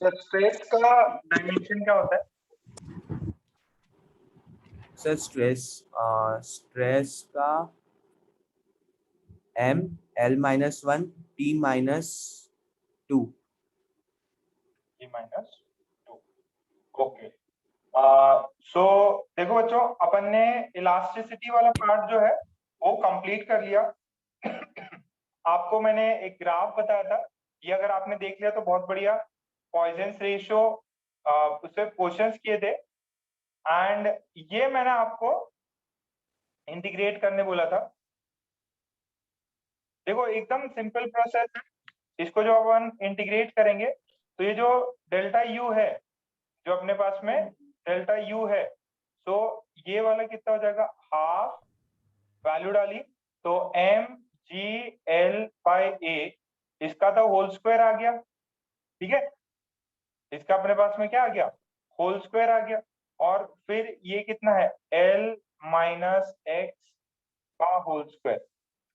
Sir stress का dimension क्या होता है? सर स्ट्रेस का m l-1 t-2। T-2। Okay. So देखो बच्चों, अपन ने इलास्टिसिटी वाला पार्ट जो है वो कंप्लीट कर लिया। आपको मैंने एक ग्राफ बताया था, ये अगर आपने देख लिया तो बहुत बढ़िया। पॉइजन्स रेशियो उससे क्वेश्चंस किए थे, एंड ये मैंने आपको इंटीग्रेट करने बोला था। देखो एकदम सिंपल प्रोसेस है, इसको जो अपन इंटीग्रेट करेंगे तो ये जो डेल्टा यू है, जो अपने पास में डेल्टा यू है, तो ये वाला कितना हो जाएगा, हाफ वैल्यू डाली तो एम जी एल बाई ए, इसका तो होल स्क्वायर आ गया। ठीक है, इसका अपने पास में क्या आ गया, होल स्क्वायर आ गया। और फिर ये कितना है, एल माइनस एक्स का होल स्क्वायर।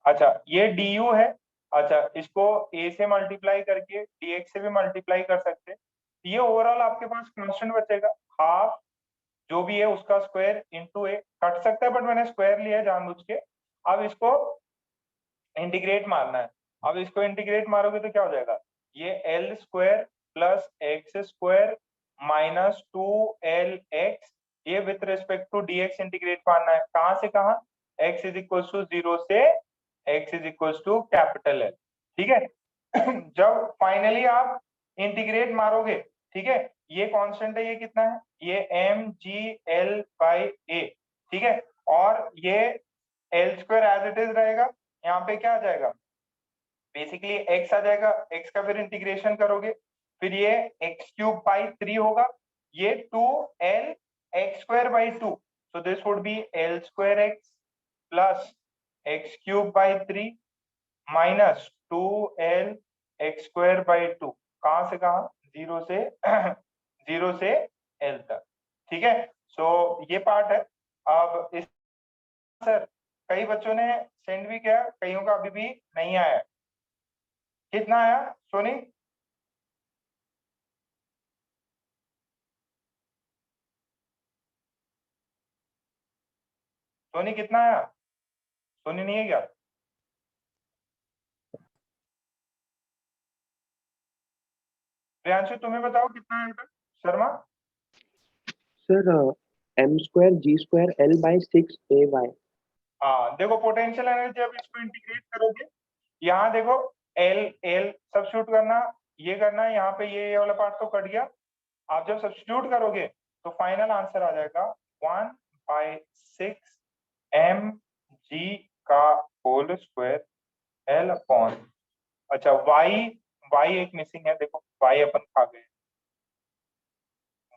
अच्छा ये du है। अच्छा इसको a से मल्टीप्लाई करके dx से भी मल्टीप्लाई कर सकते हैं। ये ओवरऑल आपके पास कांस्टेंट बचेगा, हाफ जो भी है उसका स्क्वायर इंटू ए। कट सकता है बट मैंने स्क्वायर लिया है जानबूझ के। अब इसको इंटीग्रेट मारना है। अब इसको इंटीग्रेट मारोगे तो क्या हो जाएगा, ये L square plus x square minus 2lx, ये with respect to dx integrate मारना है। कहां से कहां, x इज इक्वल टू 0 से x is equal to capital L। ठीक है। जब फाइनली आप इंटीग्रेट मारोगे, ठीक है, ये कांस्टेंट है, ये कितना है, ये M G L by A. ठीक है, और ये L square as it is रहेगा। यहाँ पे क्या आ जाएगा, बेसिकली x आ जाएगा, x का फिर इंटीग्रेशन करोगे, फिर ये x क्यूब बाई 3 होगा, ये 2l x square by 2, so this would B l square x plus x cube by 3 minus 2l x square by 2। कहां से कहां, जीरो से जीरो से l तक। ठीक है, सो ये पार्ट है। अब इस सर कई बच्चों ने सेंड भी किया, कईयों का अभी भी नहीं आया। कितना आया सोनी? सोनी कितना आया? सोनी नहीं है क्या? प्रियांशु तुम्हें बताओ कितना आया था? Sharma? Sir M square G square L by 6 ay। हाँ देखो, पोटेंशियल एनर्जी अब इसको इंटीग्रेट करोगे, यहाँ देखो एल एल सब्स्टिट्यूट करना, ये करना है, यहाँ पे ये वाला पार्ट तो कट गया। आप जब सब्स्टिट्यूट करोगे तो फाइनल आंसर आ जाएगा 1/6 एम जी का होल स्क्वायर एल अपॉन, अच्छा वाई, वाई एक मिसिंग है, देखो वाई अपन खा गए,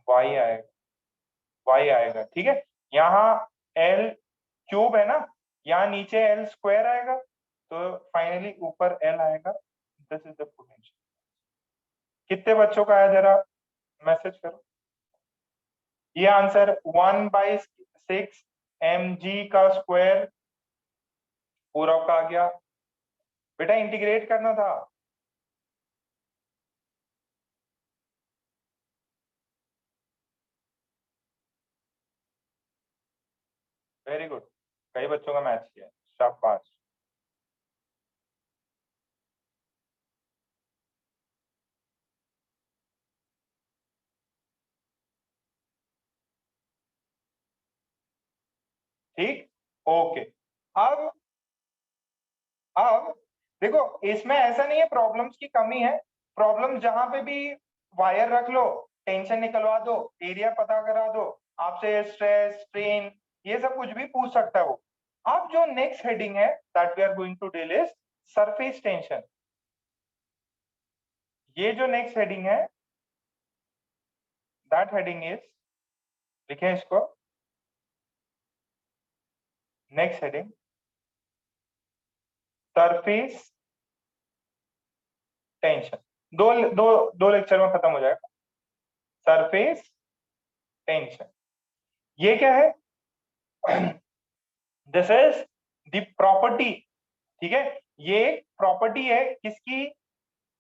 वाई आएगा, वाई आएगा। ठीक है, यहाँ एल क्यूब है ना, यहाँ नीचे एल स्क्वायर आएगा, तो फाइनली ऊपर एल आएगा। This is the potential. कितने बच्चों का आया जरा मैसेज करो। ये आंसर 1/6 एम जी का स्क्वायर पूरा का आ गया। बेटा इंटीग्रेट करना था। वेरी गुड, कई बच्चों का मैच किया, शाबाश। ठीक, ओके। अब अब देखो, इसमें ऐसा नहीं है प्रॉब्लम्स की कमी है, प्रॉब्लम जहां पे भी वायर रख लो, टेंशन निकलवा दो, एरिया पता करा दो, आपसे स्ट्रेस स्ट्रेन ये सब कुछ भी पूछ सकता है वो। अब जो नेक्स्ट हेडिंग है that we are going to deal is surface tension. ये जो नेक्स्ट हेडिंग है दैट हेडिंग इज, लिखें इसको, नेक्स्ट हेडिंग सरफेस टेंशन। दो दो दो लेक्चर में खत्म हो जाएगा। सरफेस टेंशन ये क्या है? This is the property. ठीक है, ये प्रॉपर्टी है किसकी,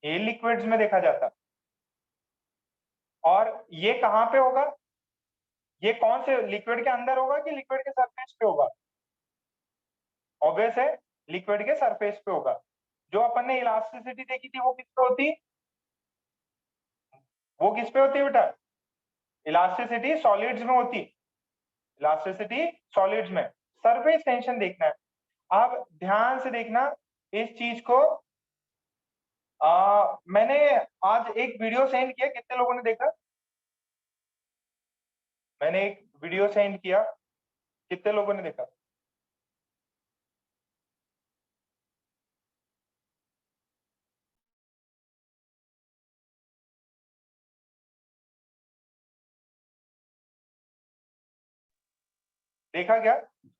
ये लिक्विड्स में देखा जाता। और ये कहाँ पे होगा, ये कौन से लिक्विड के अंदर होगा कि लिक्विड के सरफेस पे होगा? ऑब्वियस है लिक्विड के सरफेस पे होगा। जो अपन ने इलास्टिसिटी देखी थी वो किस पे होती, वो किस पे होती है बेटा? इलास्टिसिटी सॉलिड्स में होती, इलास्टिसिटी सॉलिड्स में। सरफेस टेंशन देखना है, आप ध्यान से देखना इस चीज को। मैंने आज एक वीडियो सेंड किया, कितने लोगों ने देखा? मैंने एक वीडियो सेंड किया, कितने लोगों ने देखा? देखा क्या?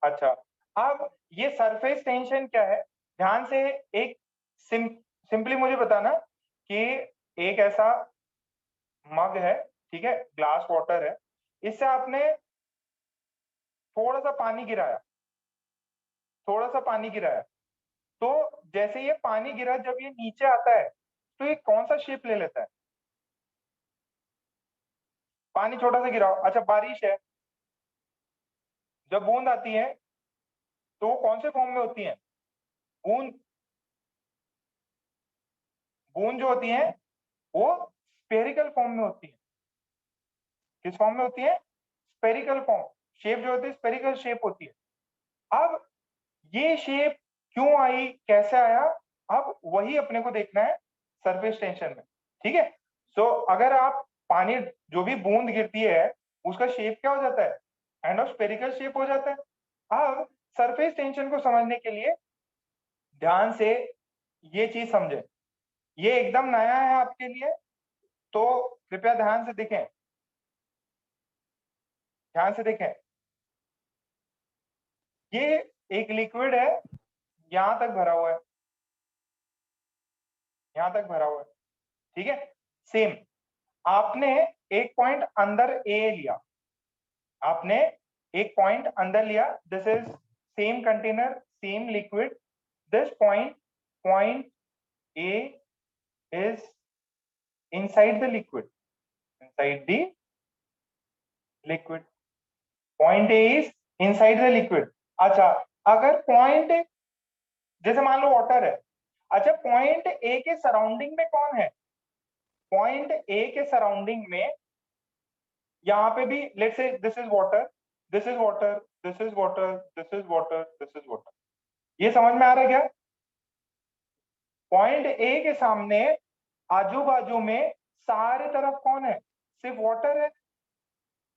अच्छा, अब ये सरफेस टेंशन क्या है, ध्यान से एक सिंपली मुझे बताना कि एक ऐसा मग है, ठीक है, ग्लास वाटर है, इससे आपने थोड़ा सा पानी गिराया, थोड़ा सा पानी गिराया, तो जैसे ये पानी गिरा जब ये नीचे आता है तो ये कौन सा शेप ले लेता है? पानी छोटा सा गिराओ, अच्छा बारिश है, जब बूंद आती है तो वो कौन से फॉर्म में होती है? बूंद, बूंद जो होती है वो स्पेरिकल फॉर्म में होती है। किस फॉर्म में होती है? स्पेरिकल फॉर्म, शेप जो होती है स्पेरिकल शेप होती है। अब ये शेप क्यों आई, कैसे आया, अब वही अपने को देखना है सरफेस टेंशन में, ठीक है। सो अगर आप पानी, जो भी बूंद गिरती है उसका शेप क्या हो जाता है? काइंड ऑफ स्पेरिकल शेप हो जाता है। अब सरफेस टेंशन को समझने के लिए ध्यान से ये चीज समझे, ये एकदम नया है आपके लिए, तो कृपया ध्यान से देखें, ध्यान से देखें। ये एक लिक्विड है, यहां तक भरा हुआ है, यहां तक भरा हुआ है, ठीक है। सेम, आपने एक पॉइंट अंदर ए लिया, आपने एक पॉइंट अंदर लिया, this is same container, same liquid, this point A is inside the liquid, inside the liquid, point A is inside the liquid. अच्छा, अगर पॉइंट, जैसे मान लो वाटर है, अच्छा पॉइंट ए के सराउंडिंग में कौन है? पॉइंट ए के सराउंडिंग में यहाँ पे भी let's say this is water, this is water, this is water, this is water, this is water, ये समझ में आ रहा है क्या? पॉइंट ए के सामने आजू बाजू में सारे तरफ कौन है? सिर्फ वाटर है,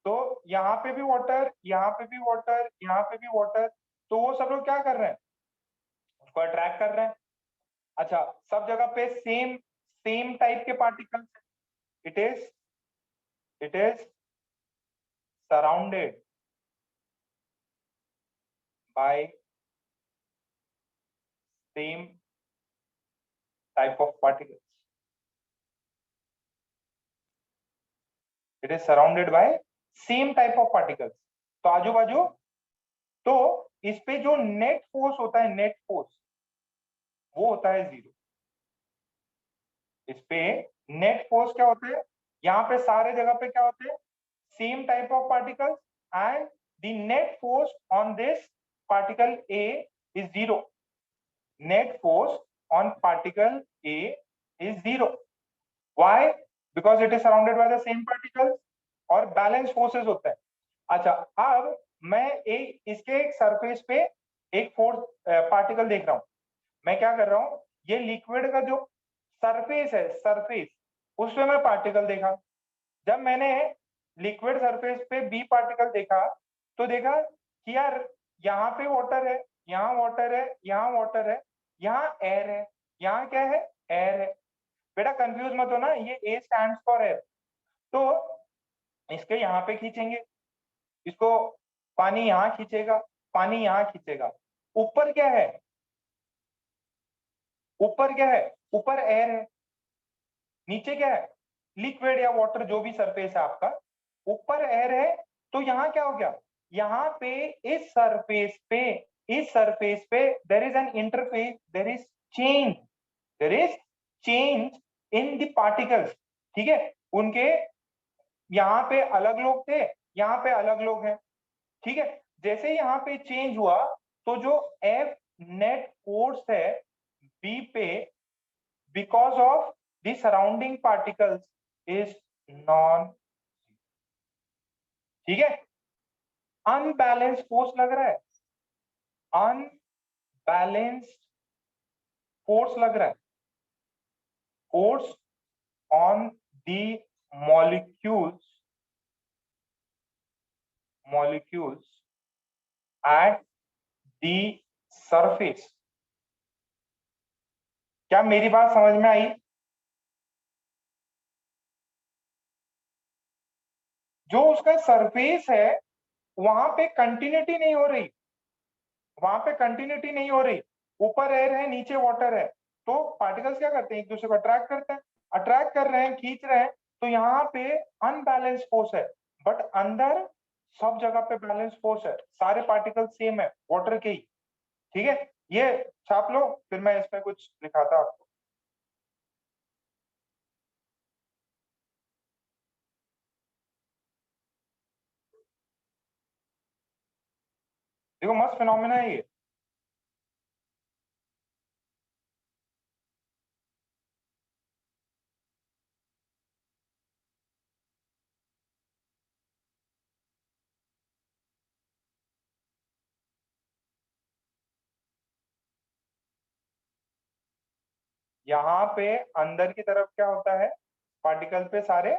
तो यहाँ पे भी वाटर, यहाँ पे भी वाटर, यहाँ पे भी वाटर, तो वो सब लोग क्या कर रहे हैं? उसको अट्रैक्ट कर रहे हैं। अच्छा, सब जगह पे सेम सेम टाइप के particles, it is surrounded by same type of particles, it is surrounded by same type of particles, तो आजू बाजू, तो इस पे जो नेट फोर्स होता है, नेट फोर्स वो होता है 0। इस पे नेट फोर्स क्या होता है, यहाँ पे सारे जगह पे क्या होते हैं? Same type of particles, and the net force on this particle A is 0, net force on particle A is 0। Why? Because it is surrounded by the same particles, और बैलेंस फोर्सेस होता है। अच्छा, अब मैं इसके एक सरफेस पे एक फोर्स पार्टिकल देख रहा हूं, मैं क्या कर रहा हूं, ये लिक्विड का जो सरफेस है, सरफेस, उस पे मैं पार्टिकल देखा। जब मैंने लिक्विड सरफेस पे बी पार्टिकल देखा, तो देखा कि यार यहाँ पे वाटर है, यहाँ वाटर है, यहाँ वाटर है, यहाँ एयर है, यहाँ क्या है? एयर है। बेटा कंफ्यूज मत हो ना, ये ए स्टैंड्स फॉर एयर, तो इसके यहाँ पे खींचेंगे, इसको पानी यहाँ खींचेगा, पानी यहाँ खींचेगा, ऊपर क्या है? ऊपर क्या है? ऊपर एयर है, नीचे क्या है? लिक्विड या वाटर, जो भी सरफेस है आपका, ऊपर एयर है, तो यहाँ क्या हो गया? यहाँ पे इस सरफेस पे there is an interface, there is change, there is change in the particles, ठीक है, उनके यहाँ पे अलग लोग थे, यहाँ पे अलग लोग हैं, ठीक है। जैसे ही यहाँ पे चेंज हुआ तो जो एफ नेट फोर्स है बी पे because of the surrounding particles is non, ठीक है। अनबैलेंस फोर्स लग रहा है, अनबैलेंस्ड फोर्स लग रहा है, force on the molecules at the surface। क्या मेरी बात समझ में आई? जो उसका सरफेस है वहां पे कंटिन्यूटी नहीं हो रही, वहां पे कंटिन्यूटी नहीं हो रही, ऊपर एयर है नीचे वाटर है, तो पार्टिकल्स क्या करते हैं, एक दूसरे को अट्रैक्ट करते हैं, अट्रैक्ट कर रहे हैं, खींच रहे हैं, तो यहाँ पे अनबैलेंस फोर्स है। बट अंदर सब जगह पे बैलेंस फोर्स है, सारे पार्टिकल सेम है, वाटर के ही, ठीक है। ये छाप लो, फिर मैं इसमें कुछ दिखाता आपको। देखो मस्त फिनोमेना है ये। यहाँ पे अंदर की तरफ क्या होता है, पार्टिकल पे सारे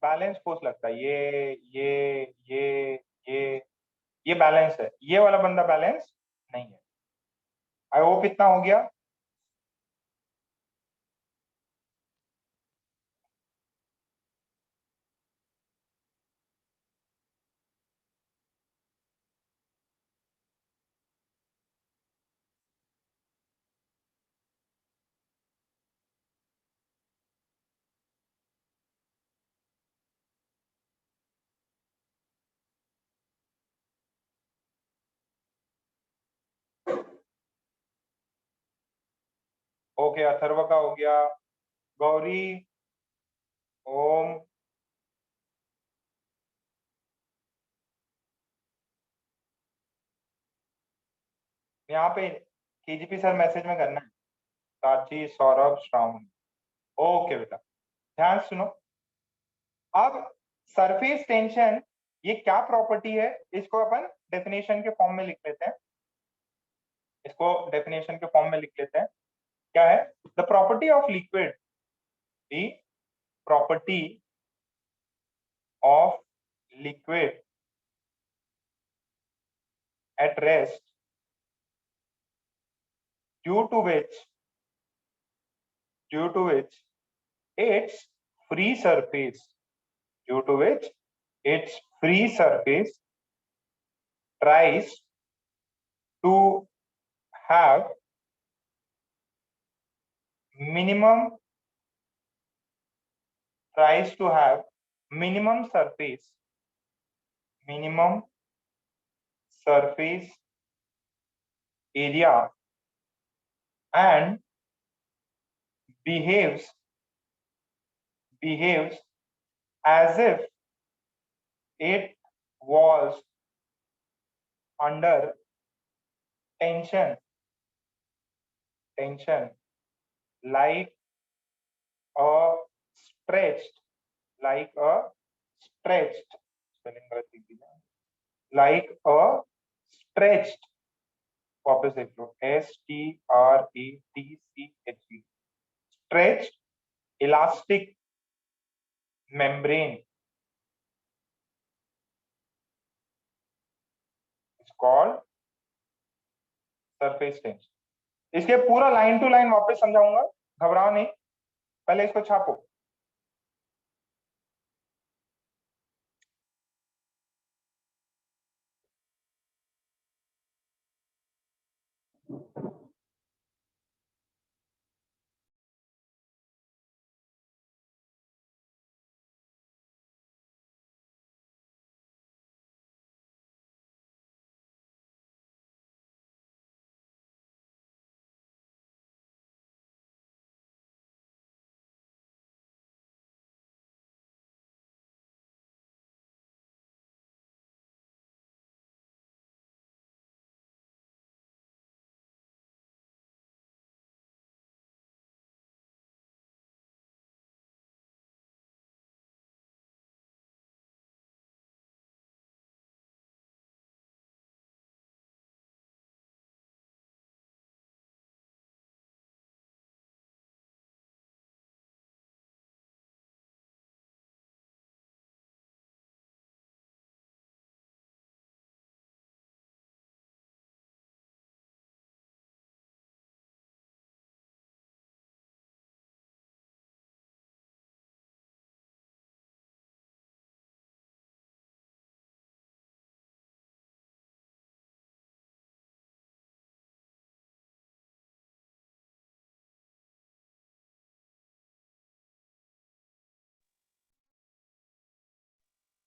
बैलेंस फोर्स लगता है, ये ये बैलेंस है, ये वाला बंदा बैलेंस नहीं है। आई होप इतना हो गया। ओके, अथर्व का हो गया, गौरी, ओम, यहाँ पे केजीपी सर मैसेज में करना है, साची, सौरभ, श्रावण। ओके बेटा, ध्यान से सुनो। अब सरफेस टेंशन ये क्या प्रॉपर्टी है, इसको अपन डेफिनेशन के फॉर्म में लिख लेते हैं, इसको डेफिनेशन के फॉर्म में लिख लेते हैं। क्या है? The property of liquid, the property of liquid at rest due to which its free surface due to which its free surface tries to have minimum minimum surface area and behaves as if it was under tension like a stretched spelling गलत लिख दिया, like a stretched, वापस देख लो, STRETCH, stretched elastic membrane is called surface tension। इसके पूरा line to line वापस समझाऊंगा, घबराओ नहीं, पहले इसको छापो।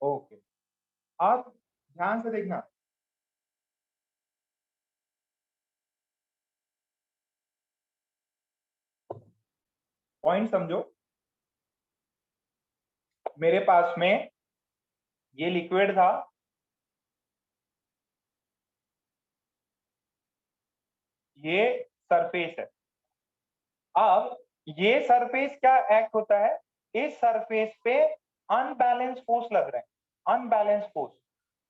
ओके, अब ध्यान से देखना, पॉइंट समझो। मेरे पास में ये लिक्विड था, ये सरफेस है। अब ये सरफेस क्या एक्ट होता है, इस सरफेस पे अनबैलेंस फोर्स लग रहा है, अनबैलेंस फोर्स।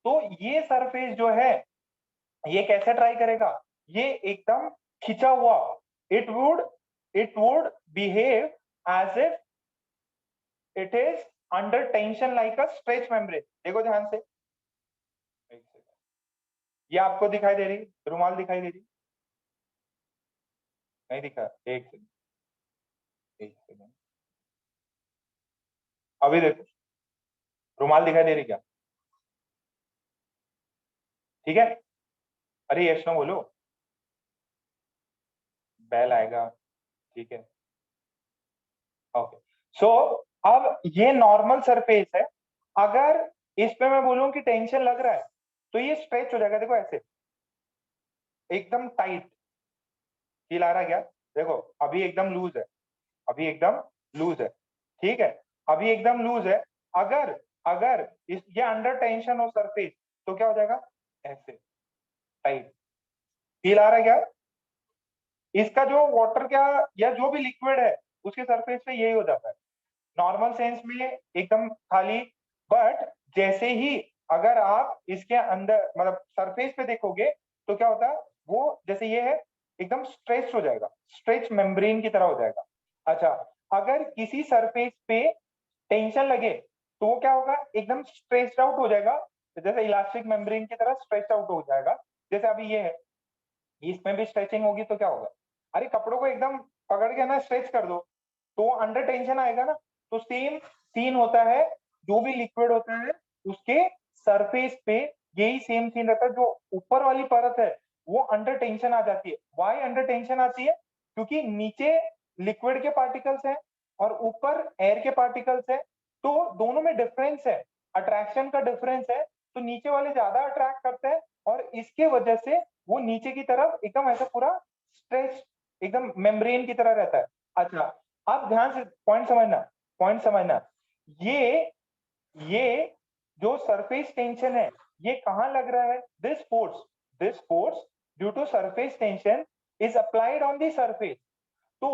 तो ये सरफेस जो है ये कैसे ट्राई करेगा, ये एकदम खिंचा हुआ, it would behave as if it is under tension like a stretch membrane. देखो ध्यान से, ये आपको दिखाई दे रही, रुमाल दिखाई दे रही, नहीं दिखा, एक सेकंड, एक सेकंड, अभी देखो, रुमाल दिखाई दे रही क्या, ठीक है? अरे यश नो बोलो, बेल आएगा, ठीक है, ओके। सो अब ये नॉर्मल सरफेस है, अगर इस पे मैं बोलूं कि टेंशन लग रहा है तो ये स्ट्रेच हो जाएगा, देखो ऐसे एकदम टाइट, फील आ रहा है क्या? देखो अभी एकदम लूज है, अभी एकदम लूज है, ठीक है, अभी एकदम लूज है। अगर अगर इस ये अंडर टेंशन हो सरफेस तो क्या हो जाएगा, ऐसे टाइट, फील आ रहा है क्या? इसका जो वाटर क्या या जो भी लिक्विड है उसके सरफेस पे यही हो जाता है, नॉर्मल सेंस में एकदम खाली। बट जैसे ही अगर आप इसके अंदर मतलब सरफेस पे देखोगे तो क्या होता है, वो जैसे ये है एकदम स्ट्रेच हो जाएगा, स्ट्रेच मेम्ब्रेन की तरह हो जाएगा। अच्छा, अगर किसी सरफेस पे टेंशन लगे तो वो क्या होगा, एकदम स्ट्रेच्ड आउट हो जाएगा, जैसे इलास्टिक मेम्ब्रेन की तरह स्ट्रेच आउट हो जाएगा। जैसे अभी ये है, इसमें भी स्ट्रेचिंग होगी तो क्या होगा, अरे कपड़ों को एकदम पकड़ के ना स्ट्रेच कर दो तो अंडर टेंशन आएगा ना। तो सेम सीन होता है, जो भी लिक्विड होता है उसके सरफेस पे यही सेम सीन रहता है, जो ऊपर वाली परत है वो अंडर टेंशन आ जाती है। वाई अंडर टेंशन आती है, क्योंकि नीचे लिक्विड के पार्टिकल्स हैं और ऊपर एयर के पार्टिकल्स हैं, तो दोनों में डिफरेंस है, अट्रैक्शन का डिफरेंस है, तो नीचे वाले ज्यादा अट्रैक्ट करते हैं और इसके वजह से वो नीचे की तरफ एकदम ऐसा पूरा स्ट्रेच एकदम मेम्ब्रेन की तरह रहता है। अच्छा, आप ध्यान से पॉइंट समझना, पॉइंट समझना, ये जो सरफेस टेंशन है ये कहां लग रहा है, this force due to surface tension is applied on the surface. तो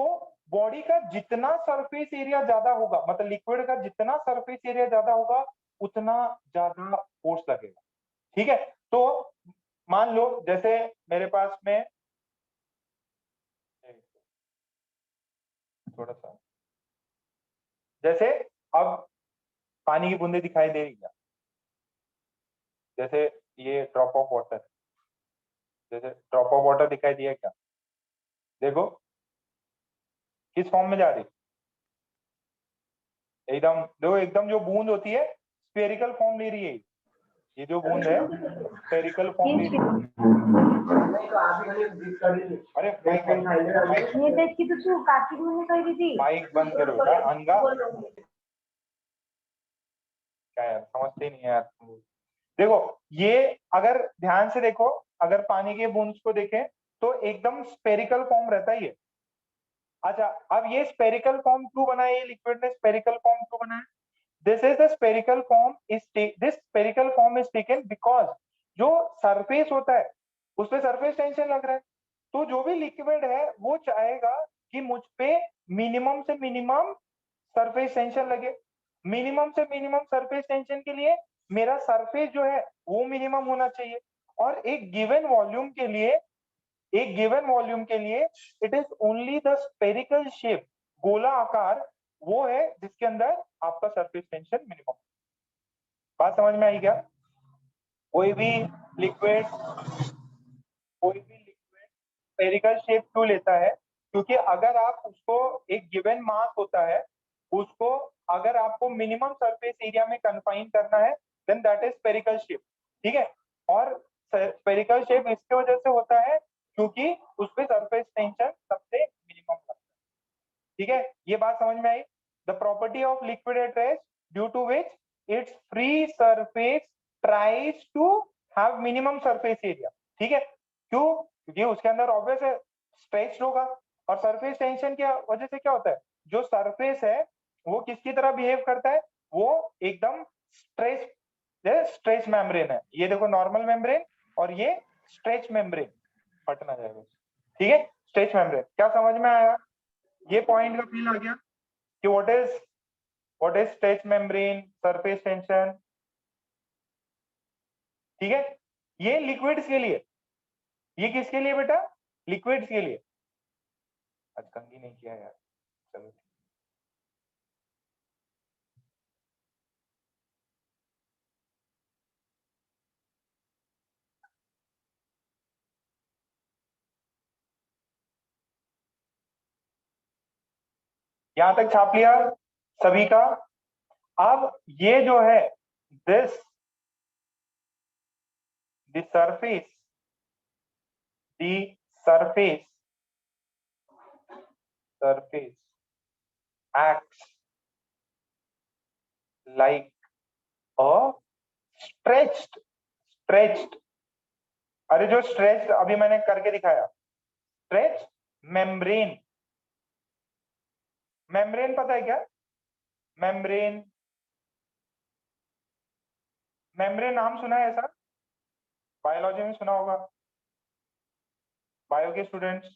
बॉडी का जितना सरफेस एरिया ज्यादा होगा, मतलब लिक्विड का जितना सरफेस एरिया ज्यादा होगा उतना ज्यादा फोर्स लगेगा, ठीक है? तो मान लो जैसे मेरे पास में थोड़ा सा, जैसे अब पानी की बूंदे दिखाई दे रही है, जैसे ये ड्रॉप ऑफ वाटर, जैसे ड्रॉप ऑफ वाटर दिखाई दिया क्या, देखो किस फॉर्म में जा रही, एकदम देखो, एकदम जो बूंद होती है स्फेरिकल फॉर्म ले रही है, ये जो बूंद है स्फेरिकल फॉर्म ले रही है। अरे माइक बंद करो बेटा, अनगा क्या यार, समझते ही नहीं है यार। देखो ये अगर ध्यान से देखो, अगर पानी के बूंद को देखें तो एकदम स्पेरिकल फॉर्म रहता है ये। अच्छा, अब ये स्पेरिकल फॉर्म क्यों बना है, ये लिक्विड ने स्पेरिकल फॉर्म क्यों बना है, this is the spherical form is this spherical form is taken because जो सरफेस होता है उस पे सरफेस टेंशन लग रहा है, तो जो भी लिक्विड है वो चाहेगा कि मुझ पे मिनिमम से मिनिमम सरफेस टेंशन लगे। मिनिमम से मिनिमम सरफेस टेंशन के लिए मेरा सरफेस जो है वो मिनिमम होना चाहिए, और एक गिवन वॉल्यूम के लिए, एक गिवन वॉल्यूम के लिए it is only the spherical shape, गोला आकार वो है जिसके अंदर आपका सरफेस टेंशन मिनिमम। बात समझ में आई क्या? कोई भी लिक्विड, कोई भी लिक्विड स्पेरिकल शेप क्यों लेता है, क्योंकि अगर आप उसको एक गिवन मास होता है उसको अगर आपको मिनिमम सरफेस एरिया में कन्फाइन करना है then that is spherical shape, ठीक है? और स्पेरिकल शेप इसके वजह से होता है क्योंकि उस पे सरफेस टेंशन सबसे मिनिमम होता है, ठीक है? ये बात समझ में आई, the property of liquid at rest due to which its free surface tries to have minimum surface area। ठीक है, क्यों? क्योंकि उसके अंदर ऑब्वियस है स्ट्रेच होगा, और सरफेस टेंशन की वजह से क्या होता है, जो सरफेस है वो किसकी तरह बिहेव करता है, वो एकदम स्ट्रेच, स्ट्रेच मेम्ब्रेन है। ये देखो नॉर्मल मेम्ब्रेन और ये स्ट्रेच मेम्ब्रेन, फटना जाएगा। ठीक है, स्ट्रेच मेम्ब्रेन, क्या समझ में आया? ये पॉइंट का फील आ गया कि what is stretch membrane, surface tension. ठीक है, ये लिक्विड्स के लिए, ये किसके लिए बेटा? लिक्विड्स के लिए। आज कंघी नहीं किया यार, चलो। यहां तक छाप लिया सभी का। अब ये जो है this the surface surface acts like a stretched, अरे जो स्ट्रेच अभी मैंने करके दिखाया, स्ट्रेच मेम्ब्रेन। मेम्ब्रेन पता है क्या? मेम्ब्रेन, मेम्ब्रेन नाम सुना है ऐसा? बायोलॉजी में सुना होगा, बायो के स्टूडेंट्स।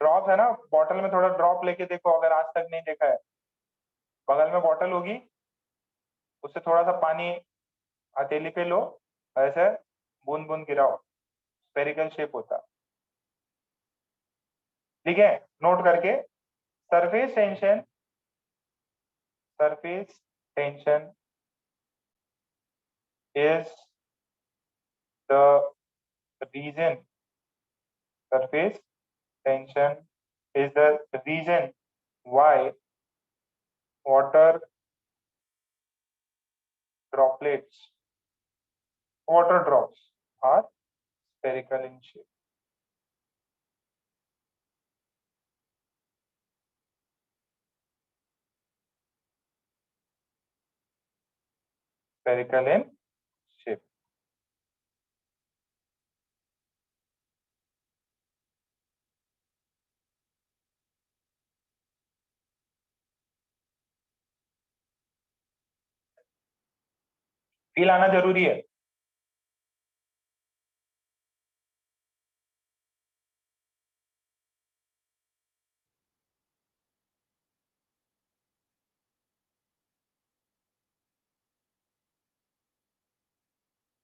ड्रॉप है ना, बॉटल में थोड़ा ड्रॉप लेके देखो, अगर आज तक नहीं देखा है। बगल में बॉटल होगी, उससे थोड़ा सा पानी हथेली पे लो, ऐसे बूंद बूंद गिराओ, स्पेरिकल शेप होता। ठीक है, नोट करके, surface tension is the reason, surface tension is the reason why water droplets, water drops are spherical in shape। spherical in shape। Feel आना जरूरी है।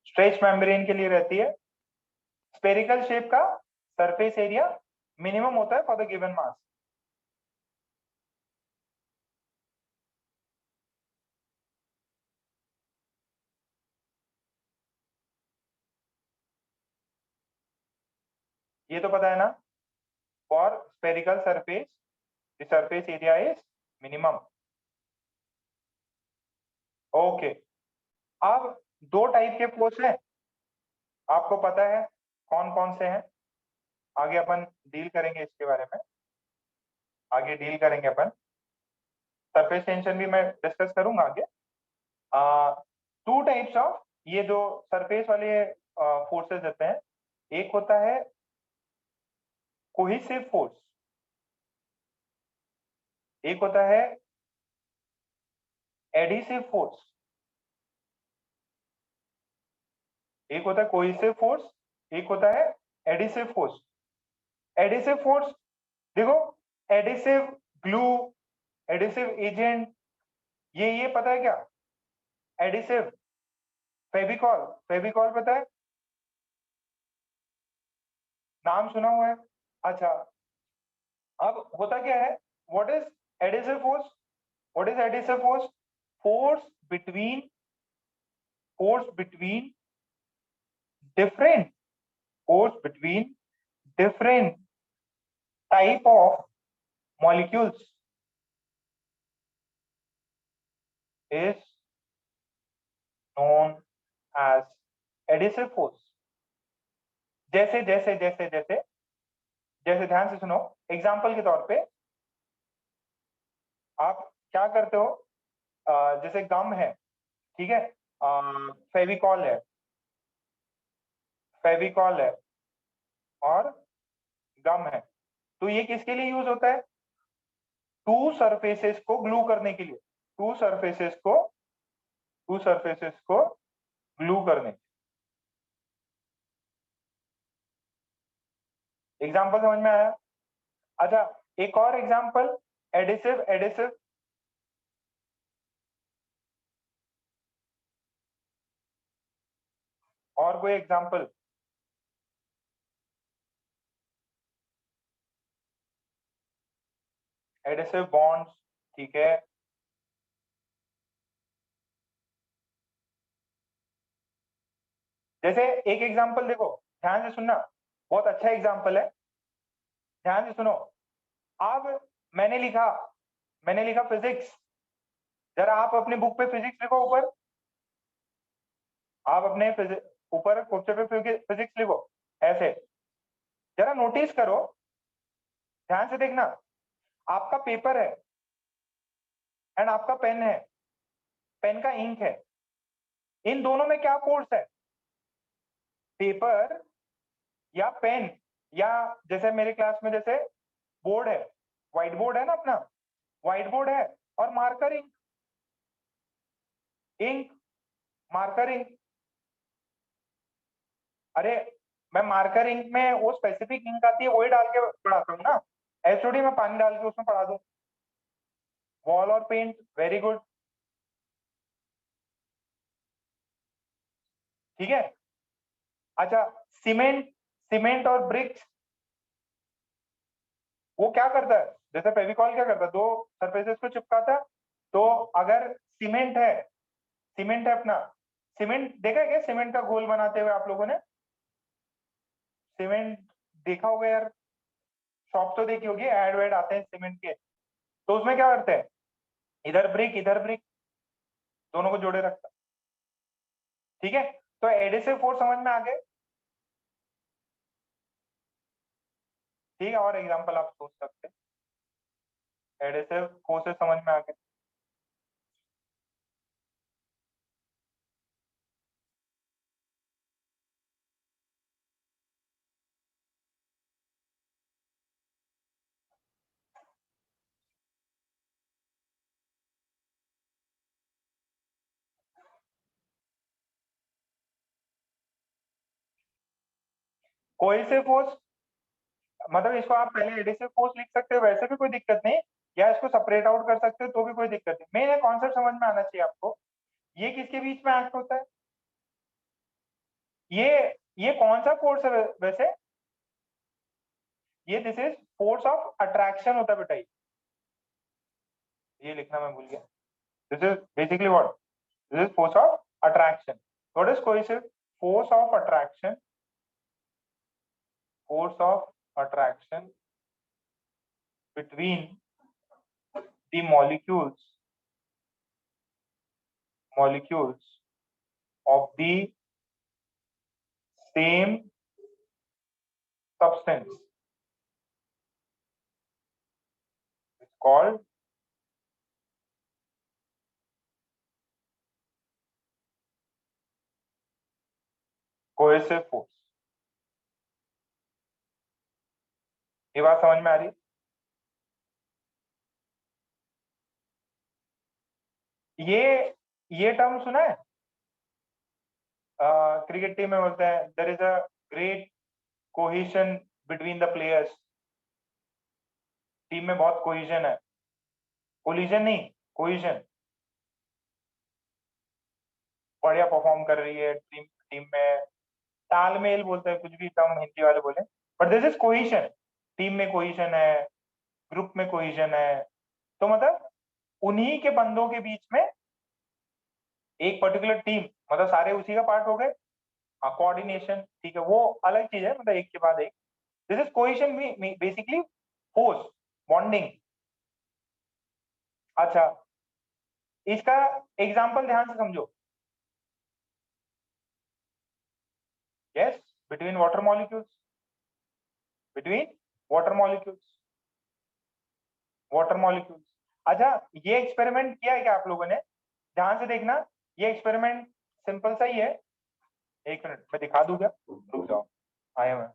स्ट्रेच मेम्ब्रेन के लिए रहती है, स्पेरिकल शेप का सरफेस एरिया मिनिमम होता है फॉर द गिवन मास। ये तो पता है ना, for spherical surface the surface area is minimum. Okay, अब दो टाइप के फोर्स हैं, आपको पता है कौन कौन से हैं, आगे अपन डील करेंगे इसके बारे में, आगे डील करेंगे अपन। सरफेस टेंशन भी मैं डिस्कस करूंगा आगे। टू टाइप्स ऑफ ये जो सरफेस वाले फोर्सेस होते हैं, एक होता है कोहेसिव फोर्स, एक होता है एडिसिव फोर्स। एक होता है कोहेसिव फोर्स, एक होता है एडिसिव फोर्स। एडिसिव फोर्स देखो, एडिसिव ग्लू, एडिसिव एजेंट, ये पता है क्या? एडिसिव फेविकॉल, फेविकॉल पता है, नाम सुना हुआ है। अच्छा, अब होता क्या है, what is adhesive force? What is adhesive force? Force between different force between different type of molecules is known as adhesive force। जैसे जैसे जैसे जैसे जैसे ध्यान से सुनो, एग्जाम्पल के तौर पे आप क्या करते हो, जैसे गम है, ठीक है, फेविकॉल है, फेविकॉल है और गम है, तो ये किसके लिए यूज होता है? टू सरफेसेस को ग्लू करने के लिए, टू सरफेसेस को ग्लू करने। एग्जाम्पल समझ में आया? अच्छा, एक और एग्जाम्पल, एडिसिव, एडिसिव, और कोई एग्जाम्पल? एडिसिव बॉन्ड्स, ठीक है, जैसे एक एग्जाम्पल देखो, ध्यान से सुनना, बहुत अच्छा एग्जाम्पल है, ध्यान से सुनो। अब मैंने लिखा फिजिक्स, जरा आप अपने बुक पे फिजिक्स लिखो ऊपर, आप अपने ऊपर क्वेश्चन पे फिजिक्स लिखो ऐसे, जरा नोटिस करो, ध्यान से देखना, आपका पेपर है एंड आपका पेन है, पेन का इंक है, इन दोनों में क्या फोर्स है? पेपर या पेन, या जैसे मेरे क्लास में जैसे बोर्ड है, व्हाइट बोर्ड है ना अपना, व्हाइट बोर्ड है और marker ink, ink, marker ink, अरे मैं मार्कर इंक में वो स्पेसिफिक इंक आती है वही डाल के पढ़ाता हूँ ना, एचओडी में पानी डाल के उसमें पढ़ा दूं। वॉल और पेंट, वेरी गुड, ठीक है। अच्छा, सीमेंट, सीमेंट और ब्रिक्स, वो क्या करता है? जैसे फेविकॉल क्या करता है, दो सरफेसेस को चिपकाता है, तो अगर सीमेंट है अपना, सीमेंट देखा है क्या, सीमेंट का घोल बनाते हुए आप लोगों ने? सीमेंट देखा होगा यार, शॉप तो देखी होगी, एड वेड आते हैं सीमेंट के, तो उसमें क्या करते हैं, इधर ब्रिक, दोनों को जोड़े रखता है, ठीक है। तो एडिसिव फोर्स समझ में आ गए, ठीक है, और एग्जांपल आप सोच सकते हैं, एडिसिव फोर्सेस समझ में आ गए। कोएसिव फोर्स मतलब इसको आप पहले एडिसिव फोर्स लिख सकते हो, वैसे भी कोई दिक्कत नहीं, या इसको सेपरेट आउट कर सकते हो तो भी कोई दिक्कत नहीं, मेन कॉन्सेप्ट समझ में आना चाहिए आपको। ये किसके बीच में एक्ट होता है? ये ये कौन सा फोर्स है वैसे? ये this is force of attraction होता है बेटा, ये लिखना मैं भूल गया। This is basically what, this is force of attraction. What is cohesive? Force of attraction, force of attraction between the molecules of the same substance is called cohesive force। ये बात समझ में आ रही? ये टर्म सुना है, क्रिकेट टीम में बोलते हैं there is a great cohesion between the players, team में बहुत कोहेशन है, कोलिजन नहीं, कोहेशन, बढ़िया परफॉर्म कर रही है टीम, टीम में तालमेल बोलते हैं, कुछ भी टर्म हिंदी वाले बोले, but this is cohesion, team में कोहेशन है, ग्रुप में कोहेशन है, तो मतलब उन्हीं के बंदों के बीच में एक पर्टिकुलर टीम, मतलब सारे उसी का पार्ट हो गए, हाँ कोऑर्डिनेशन, ठीक है, वो अलग चीज है, मतलब एक के बाद एक, this is cohesion, basically force, bonding. अच्छा, इसका एग्जांपल ध्यान से समझो, yes, between water molecules, between water molecules, water molecules. अच्छा, ये एक्सपेरिमेंट किया है क्या आप लोगों ने? ध्यान से देखना, ये एक्सपेरिमेंट सिंपल सा ही है। एक मिनट मैं दिखा दूं क्या? रुक जाओ, आया मैं।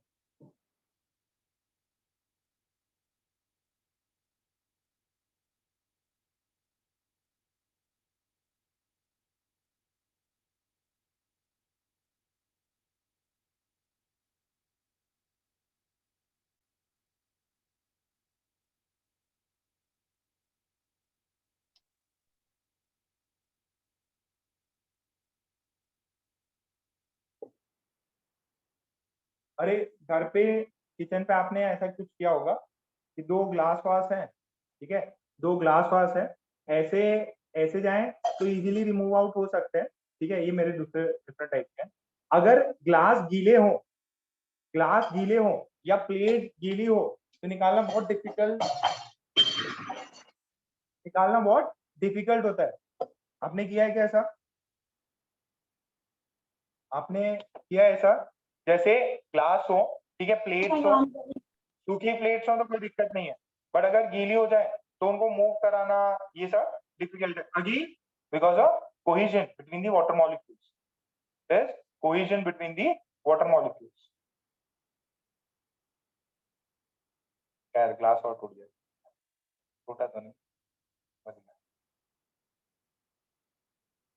अरे घर पे, किचन पे आपने ऐसा कुछ किया होगा कि दो ग्लास वास हैं, ठीक है, दो ग्लास वास है, ऐसे ऐसे जाएं तो इजीली रिमूव आउट हो सकते हैं, ठीक है, ये मेरे दूसरे डिफरेंट टाइप के हैं। अगर ग्लास गीले हो या प्लेट गीली हो तो निकालना बहुत डिफिकल्ट होता है। आपने किया है क्या ऐसा? आपने किया है ऐसा? जैसे ग्लास हो, ठीक है, प्लेट्स हो, सूखी प्लेट्स हो तो कोई दिक्कत नहीं है, बट अगर गीली हो जाए तो उनको मूव कराना ये सब डिफिकल्ट है। Again because of cohesion between the water molecules, there's cohesion between the water molecules। यार ग्लास और टूट गया, टूटा तो नहीं,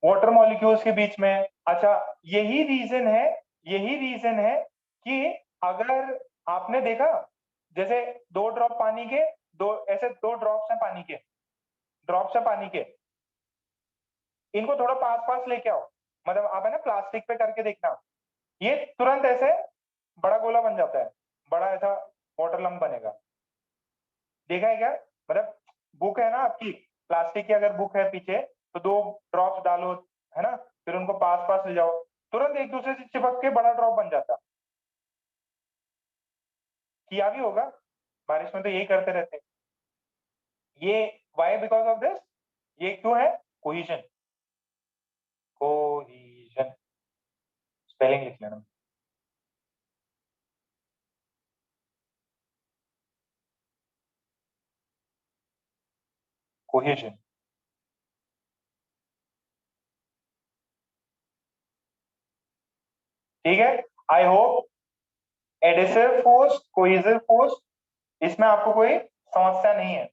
वाटर मॉलिक्यूल्स के बीच में। अच्छा, यही रीजन है कि अगर आपने देखा, जैसे दो ड्रॉप पानी के, दो ड्रॉप्स हैं पानी के, ड्रॉप्स है पानी के, इनको थोड़ा पास पास लेके आओ, मतलब आप है ना प्लास्टिक पे करके देखना, ये तुरंत ऐसे बड़ा गोला बन जाता है, बड़ा ऐसा वाटर लंप बनेगा। देखा है क्या? मतलब बुक है ना आपकी, प्लास्टिक की अगर बुक है पीछे, तो दो ड्रॉप्स डालो, है ना, फिर उनको पास पास ले जाओ, तुरंत एक दूसरे से चिपक के बड़ा ड्रॉप बन जाता। किया भी होगा, बारिश में तो यही करते रहते हैं। ये वाई बिकॉज ऑफ दिस, ये क्यों है? कोहिजन, कोहिजन, स्पेलिंग लिख लेना। कोहिजन, ठीक है। I hope adhesive force, cohesive force, इसमें आपको कोई समस्या नहीं है।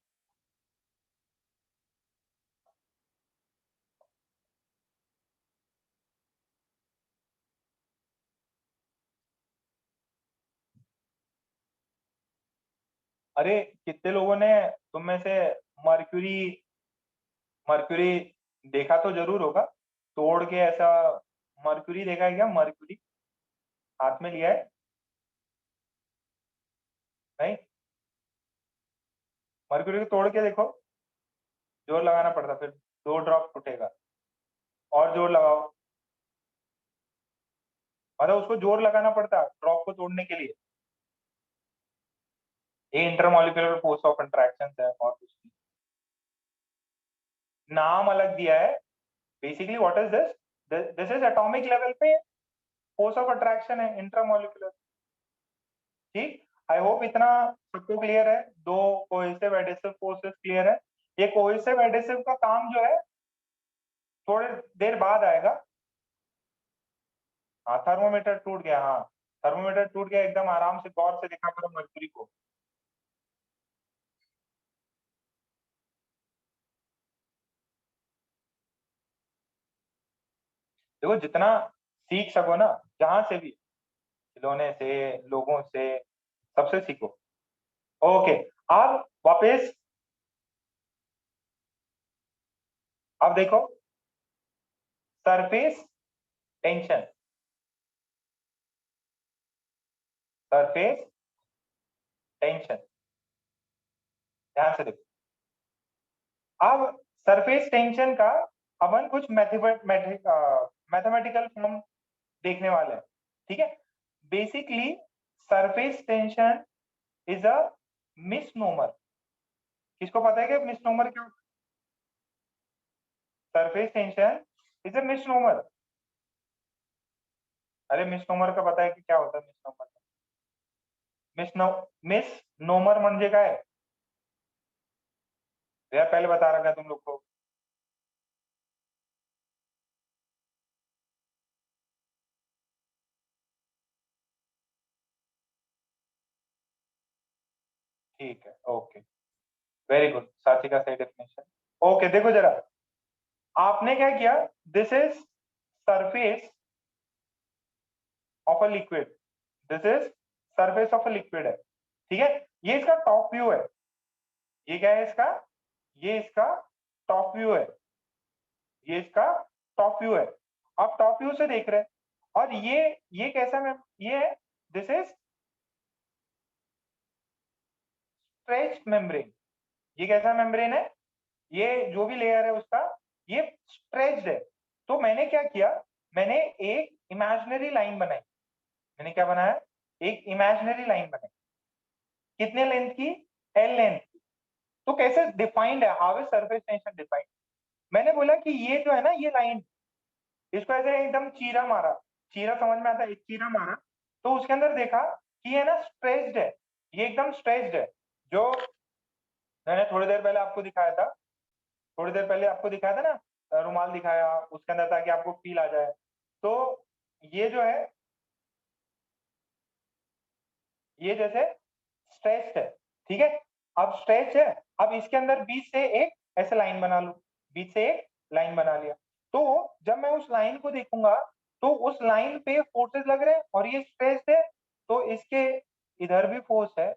अरे कितने लोगों ने तुम में से मर्क्यूरी मर्क्यूरी देखा तो जरूर होगा, तोड़ के ऐसा। मर्क्यूरी देखा है क्या? मर्क्यूरी हाथ में लिया है? नहीं, मर्क्यूरी को तोड़ के देखो, जोर लगाना पड़ता, फिर दो ड्रॉप टूटेगा, और जोर लगाओ, मतलब उसको जोर लगाना पड़ता ड्रॉप को तोड़ने के लिए। ये इंटरमॉलिक्यूलर फोर्स ऑफ इंटरेक्शन है और कुछ नहीं। नाम अलग दिया है, basically what is this, this is atomic level पे फोर्स ऑफ अट्रैक्शन है, इंट्रामोलिकुलर। ठीक, आई होप इतना सबको क्लियर है। दो कोहेसिव एडिसिव फोर्सेस क्लियर है। ये कोहेसिव एडिसिव का काम जो है थोड़े देर बाद आएगा। हाँ, थर्मोमीटर टूट गया, हाँ, थर्मोमीटर टूट गया, एकदम आराम से गौर से देखा करो मर्क्यूरी को। देखो जितना सीख सको ना, जहां से भी, खिलौने से, लोगों से, सबसे सीखो। ओके, अब वापस, अब देखो, सरफेस टेंशन, सरफेस टेंशन, ध्यान से देखो। अब सरफेस टेंशन का अपन कुछ मैथमेटिकल फॉर्म देखने वाले हैं, ठीक है। Basically surface tension is a misnomer. किसको पता है कि मिसनोमर क्या? Surface tension is a misnomer. अरे मिसनोमर का पता है कि क्या होता है मिसनोमर? मिसनोमर म्हणजे काय? यार पहले बता रखा है तुम लोग को। ठीक है, ओके, वेरी गुड, साथी का सही डेफिनेशन। ओके देखो जरा, आपने क्या किया, this is surface of a liquid, this is surface of a liquid है, ठीक है, ये इसका टॉप व्यू है, ये क्या है इसका, ये इसका टॉप व्यू है, ये इसका टॉप व्यू है। आप टॉप व्यू से देख रहे हैं, और ये कैसा में ये है, दिस इज स्ट्रेच्ड मेम्ब्रेन। ये कैसा मेम्ब्रेन है, ये जो भी लेयर है उसका, ये स्ट्रेच्ड है। तो मैंने क्या किया, मैंने एक इमेजिनरी लाइन बनाई, मैंने क्या बनाया, एक इमेजिनरी लाइन बनाई, कितने लेंथ की, एल लेंथ की। तो कैसे डिफाइंड है, how is surface tension defined, मैंने बोला कि ये जो है ना, ये लाइन, इसको ऐसे एकदम चीरा मारा, चीरा समझ में आता है, एक चीरा मारा, तो उसके अंदर देखा कि ये ना स्ट्रेच्ड है, ये एकदम स्ट्रेच्ड है। जो मैंने थोड़ी देर पहले आपको दिखाया था, थोड़ी देर पहले आपको दिखाया था ना, रुमाल दिखाया उसके अंदर, ताकि आपको फील आ जाए। तो ये जो है, ये जैसे स्ट्रेच है, ठीक है, अब स्ट्रेच है, अब इसके अंदर बीच से एक ऐसे लाइन बना लू, बीच से एक लाइन बना लिया, तो जब मैं उस लाइन को देखूंगा तो उस लाइन पे फोर्सेस लग रहे हैं, और ये स्ट्रेच है, तो इसके इधर भी फोर्स है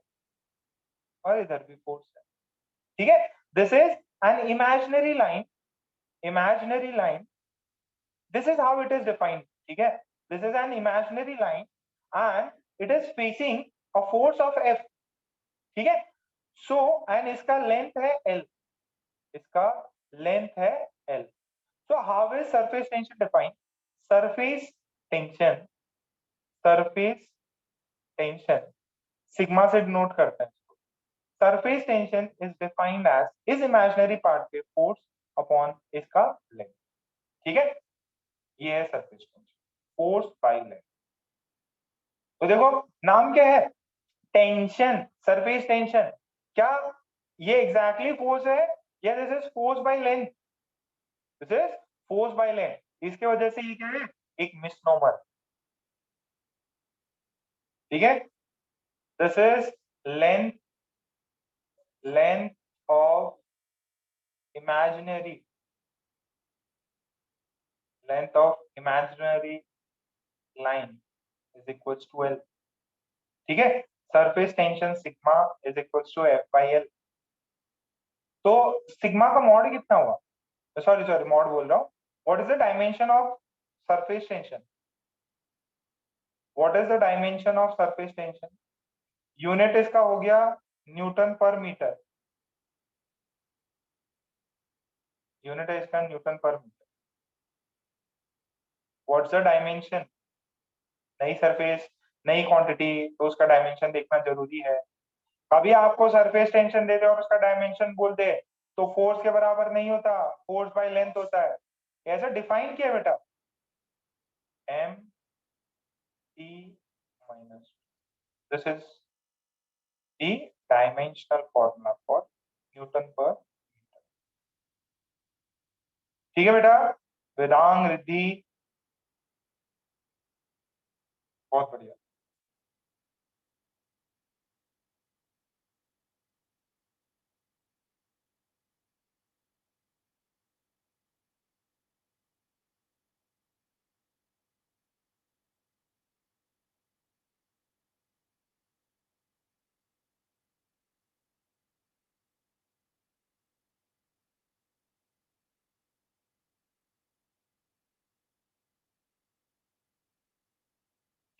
और इधर भी फोर्स है, ठीक है। This is an imaginary line, imaginary line, this is how it is defined, ठीक है, this is an imaginary line and it is facing a force of F, ठीक है। सो एंड इसका लेंथ है एल, इसका लेंथ है L. So how is surface tension defined, surface tension, surface tension sigma से denote करते हैं इसको। Surface tension is defined as इस इमेजिनरी पार्ट पे फोर्स अपॉन इसका लेंथ, ठीक है, ये है surface tension, force by length. तो देखो नाम क्या है, टेंशन, सरफेस टेंशन, क्या ये एग्जैक्टली फोर्स है, या this is force by length, this is force by length, इसके वजह से ये क्या है, एक मिसनोमर, ठीक है। This is length, length of imaginary, length of imaginary line is equals to L, ठीक है, surface tension sigma is equals to F by L. तो सिग्मा का मॉड कितना हुआ, सॉरी सॉरी मॉड बोल रहा हूँ, what is the dimension of surface tension, what is the dimension of surface tension, unit इसका हो गया न्यूटन पर मीटर, यूनिट है इसका Newton per metre. What's the dimension, नई सरफेस, नई क्वांटिटी, तो उसका डायमेंशन देखना जरूरी है। कभी आपको सरफेस टेंशन दे दे और उसका डायमेंशन बोल दे तो फोर्स के बराबर नहीं होता, फोर्स बाय लेंथ होता है, ऐसा डिफाइन किया बेटा, M T minus, this is the dimensional formula for newton per metre, ठीक है बेटा, वेदांग रिद्धि, बहुत बढ़िया।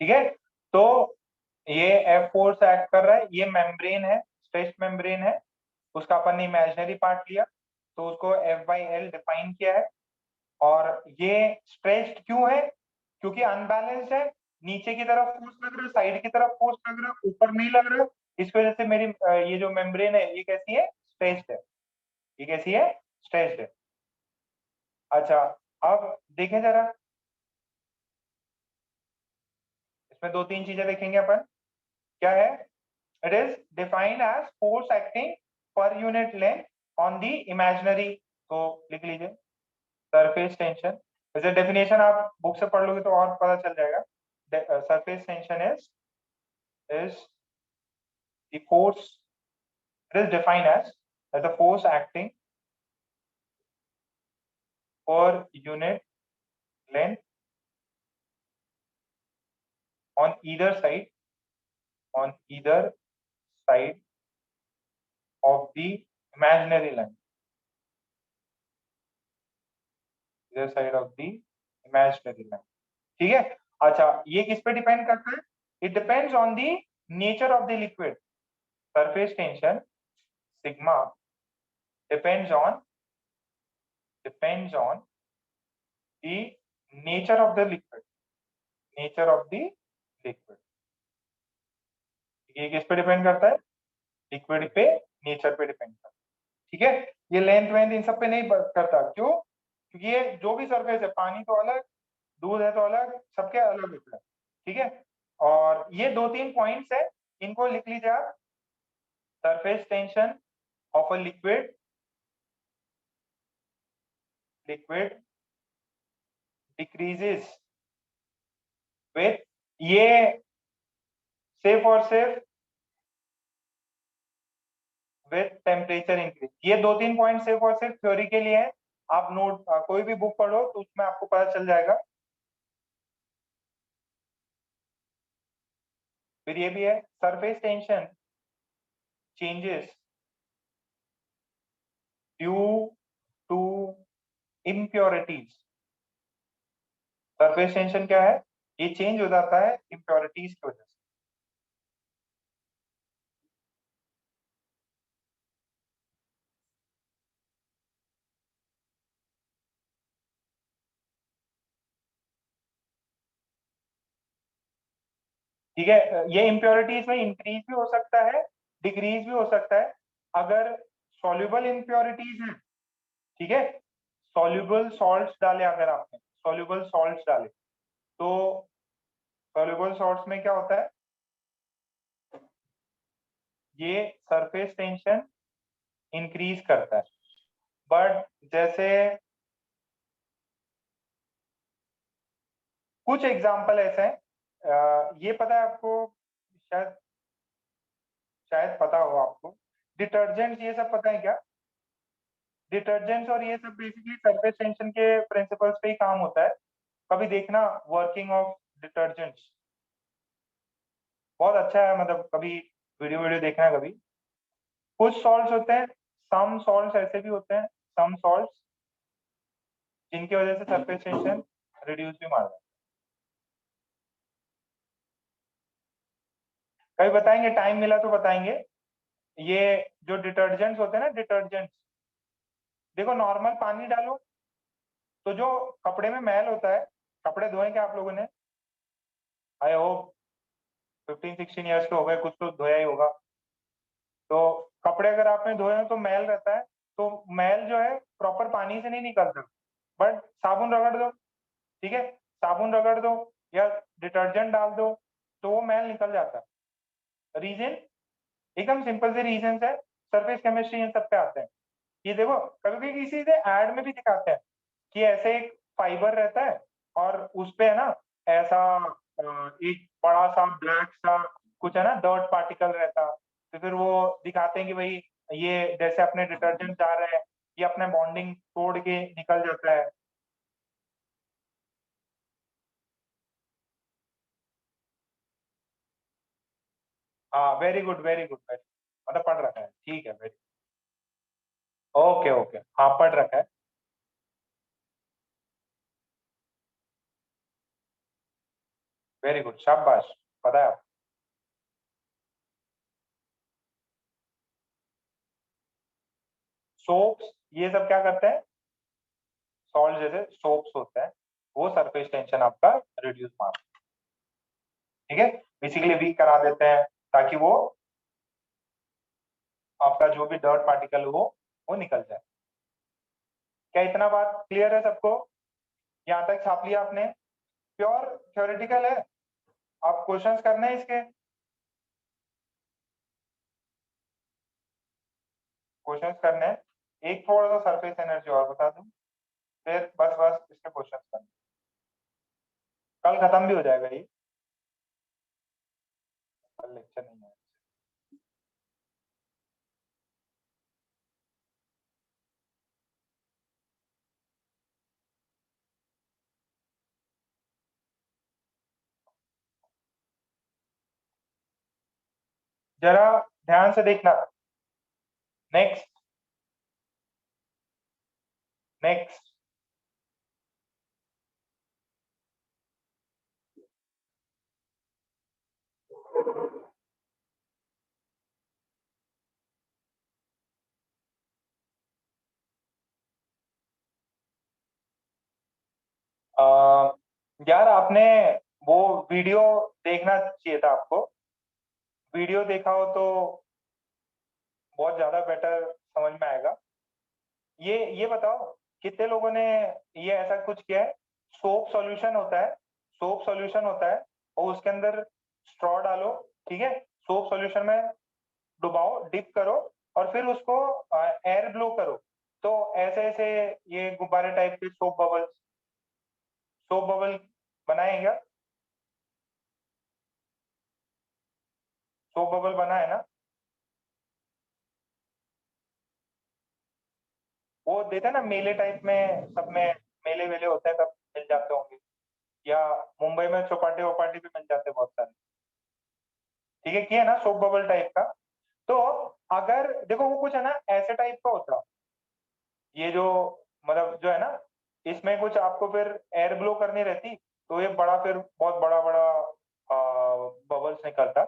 ठीक है, तो ये एफ फोर्स एक्ट कर रहा है, ये मेम्ब्रेन है, स्ट्रेच मेम्ब्रेन है, उसका अपन ने इमेजिनरी पार्ट लिया, तो उसको एफ बाई एल डिफाइन किया है। और ये स्ट्रेच्ड क्यों है, क्योंकि अनबैलेंस्ड है, नीचे की तरफ फोर्स लग रहा है, साइड की तरफ फोर्स लग रहा है, ऊपर नहीं लग रहा है, इस वजह से मेरी ये जो मेम्ब्रेन है ये कैसी है, स्ट्रेच्ड है, ये कैसी है, स्ट्रेच्ड है। अच्छा, अब देखें जरा, इसमें दो तीन चीजें देखेंगे अपन। क्या है? It is defined as force acting per unit length on the imaginary, तो लिख लीजिए सरफेस टेंशन। वैसे डेफिनेशन आप बुक से पढ़ लोगे तो और पता चल जाएगा। Surface tension is the force, it is defined as the force acting per unit length on either side of the imaginary line, either side of the imaginary line। ठीक है। अच्छा, ये किस पे डिपेंड करता है? It depends on the nature of the liquid. Surface tension sigma depends on the nature of the liquid, ये किस पे डिपेंड करता है? लिक्विड पे, नेचर पे डिपेंड करता है। ठीक है, ये लेंथ वेंथ इन सब पे नहीं करता। क्यों? क्योंकि ये जो भी सरफेस है, पानी तो अलग, दूध है तो अलग, सबके अलग होता है। ठीक है, और ये दो तीन पॉइंट्स है, इनको लिख लीजिए आप। Surface tension of a liquid decreases with, ये सिर्फ और सिर्फ विथ टेम्परेचर इंक्रीज। ये दो तीन पॉइंट सिर्फ और सिर्फ थ्योरी के लिए है। आप नोट कोई भी बुक पढ़ो तो उसमें आपको पता चल जाएगा। फिर ये भी है, surface tension changes due to impurities. Surface tension क्या है? ये चेंज हो जाता है इम्प्योरिटीज की वजह से। ठीक है, ये इम्प्योरिटीज में इंक्रीज भी हो सकता है, डिक्रीज भी हो सकता है। अगर सॉल्युबल इम्प्योरिटीज है, ठीक है, सॉल्युबल सॉल्ट्स डाले, अगर आपने सॉल्युबल सॉल्ट्स डाले तो सॉल्युबल सॉल्ट्स में क्या होता है? ये सरफेस टेंशन इंक्रीज करता है। बट जैसे कुछ एग्जांपल ऐसे हैं, ये पता है आपको, शायद शायद पता हो आपको, डिटर्जेंट्स ये सब पता है क्या? डिटर्जेंट्स और ये सब बेसिकली सरफेस टेंशन के प्रिंसिपल्स पे ही काम होता है। कभी देखना वर्किंग ऑफ डिटर्जेंट्स, बहुत अच्छा है, मतलब कभी वीडियो देखना कभी। कुछ सॉल्ट्स होते हैं, सम सॉल्ट्स ऐसे भी होते हैं, सम सॉल्ट्स जिनकी वजह से सरफेस टेंशन रिड्यूस भी मार जाता है। कभी बताएंगे, टाइम मिला तो बताएंगे। ये जो डिटर्जेंट्स होते हैं ना, डिटर्जेंट्स, देखो नॉर्मल पानी डालो तो जो कपड़े में मैल होता है, कपड़े धोए क्या आप लोगों ने? आई होप 15-16 ईयर्स के हो गए, कुछ तो धोया ही होगा। तो कपड़े अगर आपने धोए हो तो मैल रहता है, तो मैल जो है प्रॉपर पानी से नहीं निकलता, बट साबुन रगड़ दो, ठीक है, साबुन रगड़ दो या डिटर्जेंट डाल दो तो वो मैल निकल जाता है। रीजन एकदम सिंपल से रीजन है, सरफेस केमिस्ट्री इन सब पे आते हैं। ये देखो, कभी कभी किसी से ऐड में भी दिखाते हैं कि ऐसे एक फाइबर रहता है और उस पे है ना ऐसा एक बड़ा सा ब्लैक सा कुछ है ना डर्ट पार्टिकल रहता, तो फिर वो दिखाते हैं कि भाई ये जैसे अपने डिटर्जेंट जा रहे हैं, ये अपने बॉन्डिंग तोड़ के निकल जाता है। हाँ, very good very good, very, मतलब पढ़ रखा है, ठीक है, वेरी, ओके ओके, हाँ पढ़ रखा है। वेरी गुड, शाबाश, पता है। सोप्स ये सब क्या करते हैं? सॉल्ट जैसे सोप्स होते हैं, वो सरफेस टेंशन आपका रिड्यूस मार, ठीक है, बेसिकली वीक करा देते हैं ताकि वो आपका जो भी डर्ट पार्टिकल हो वो निकल जाए। क्या इतना बात क्लियर है सबको? यहाँ तक छाप लिया आपने? प्योर थ्योरेटिकल है, आप क्वेश्चंस करने हैं इसके, क्वेश्चंस करने हैं। एक थोड़ा सा सरफेस एनर्जी और बता दूं, फिर बस इसके क्वेश्चंस करने, कल खत्म भी हो जाएगा ये, कल लेक्चर नहीं है। जरा ध्यान से देखना। नेक्स्ट नेक्स्ट यार आपने वो वीडियो देखना चाहिए था आपको, वीडियो देखा हो तो बहुत ज्यादा बेटर समझ में आएगा। ये बताओ कितने लोगों ने ये ऐसा कुछ किया है? सोप सॉल्यूशन होता है, सोप सॉल्यूशन होता है और उसके अंदर स्ट्रॉ डालो, ठीक है, सोप सॉल्यूशन में डुबाओ, डिप करो और फिर उसको एयर ब्लो करो, तो ऐसे ऐसे ये गुब्बारे टाइप के सोप बबल बनाए क्या? सोप बबल बना है ना? वो देते हैं ना मेले टाइप में, सब में मेले वेले होते हैं तब मिल जाते होंगे, या मुंबई में चौपाटी वपाटी भी मिल जाते हैं बहुत सारे, ठीक है, किया ना सोप बबल टाइप का। तो अगर देखो वो कुछ है ना ऐसे टाइप का होता, ये जो मतलब जो है ना, इसमें कुछ आपको फिर एयर ब्लो करनी रहती, तो ये बड़ा फिर बहुत बड़ा बड़ा बबल्स निकलता।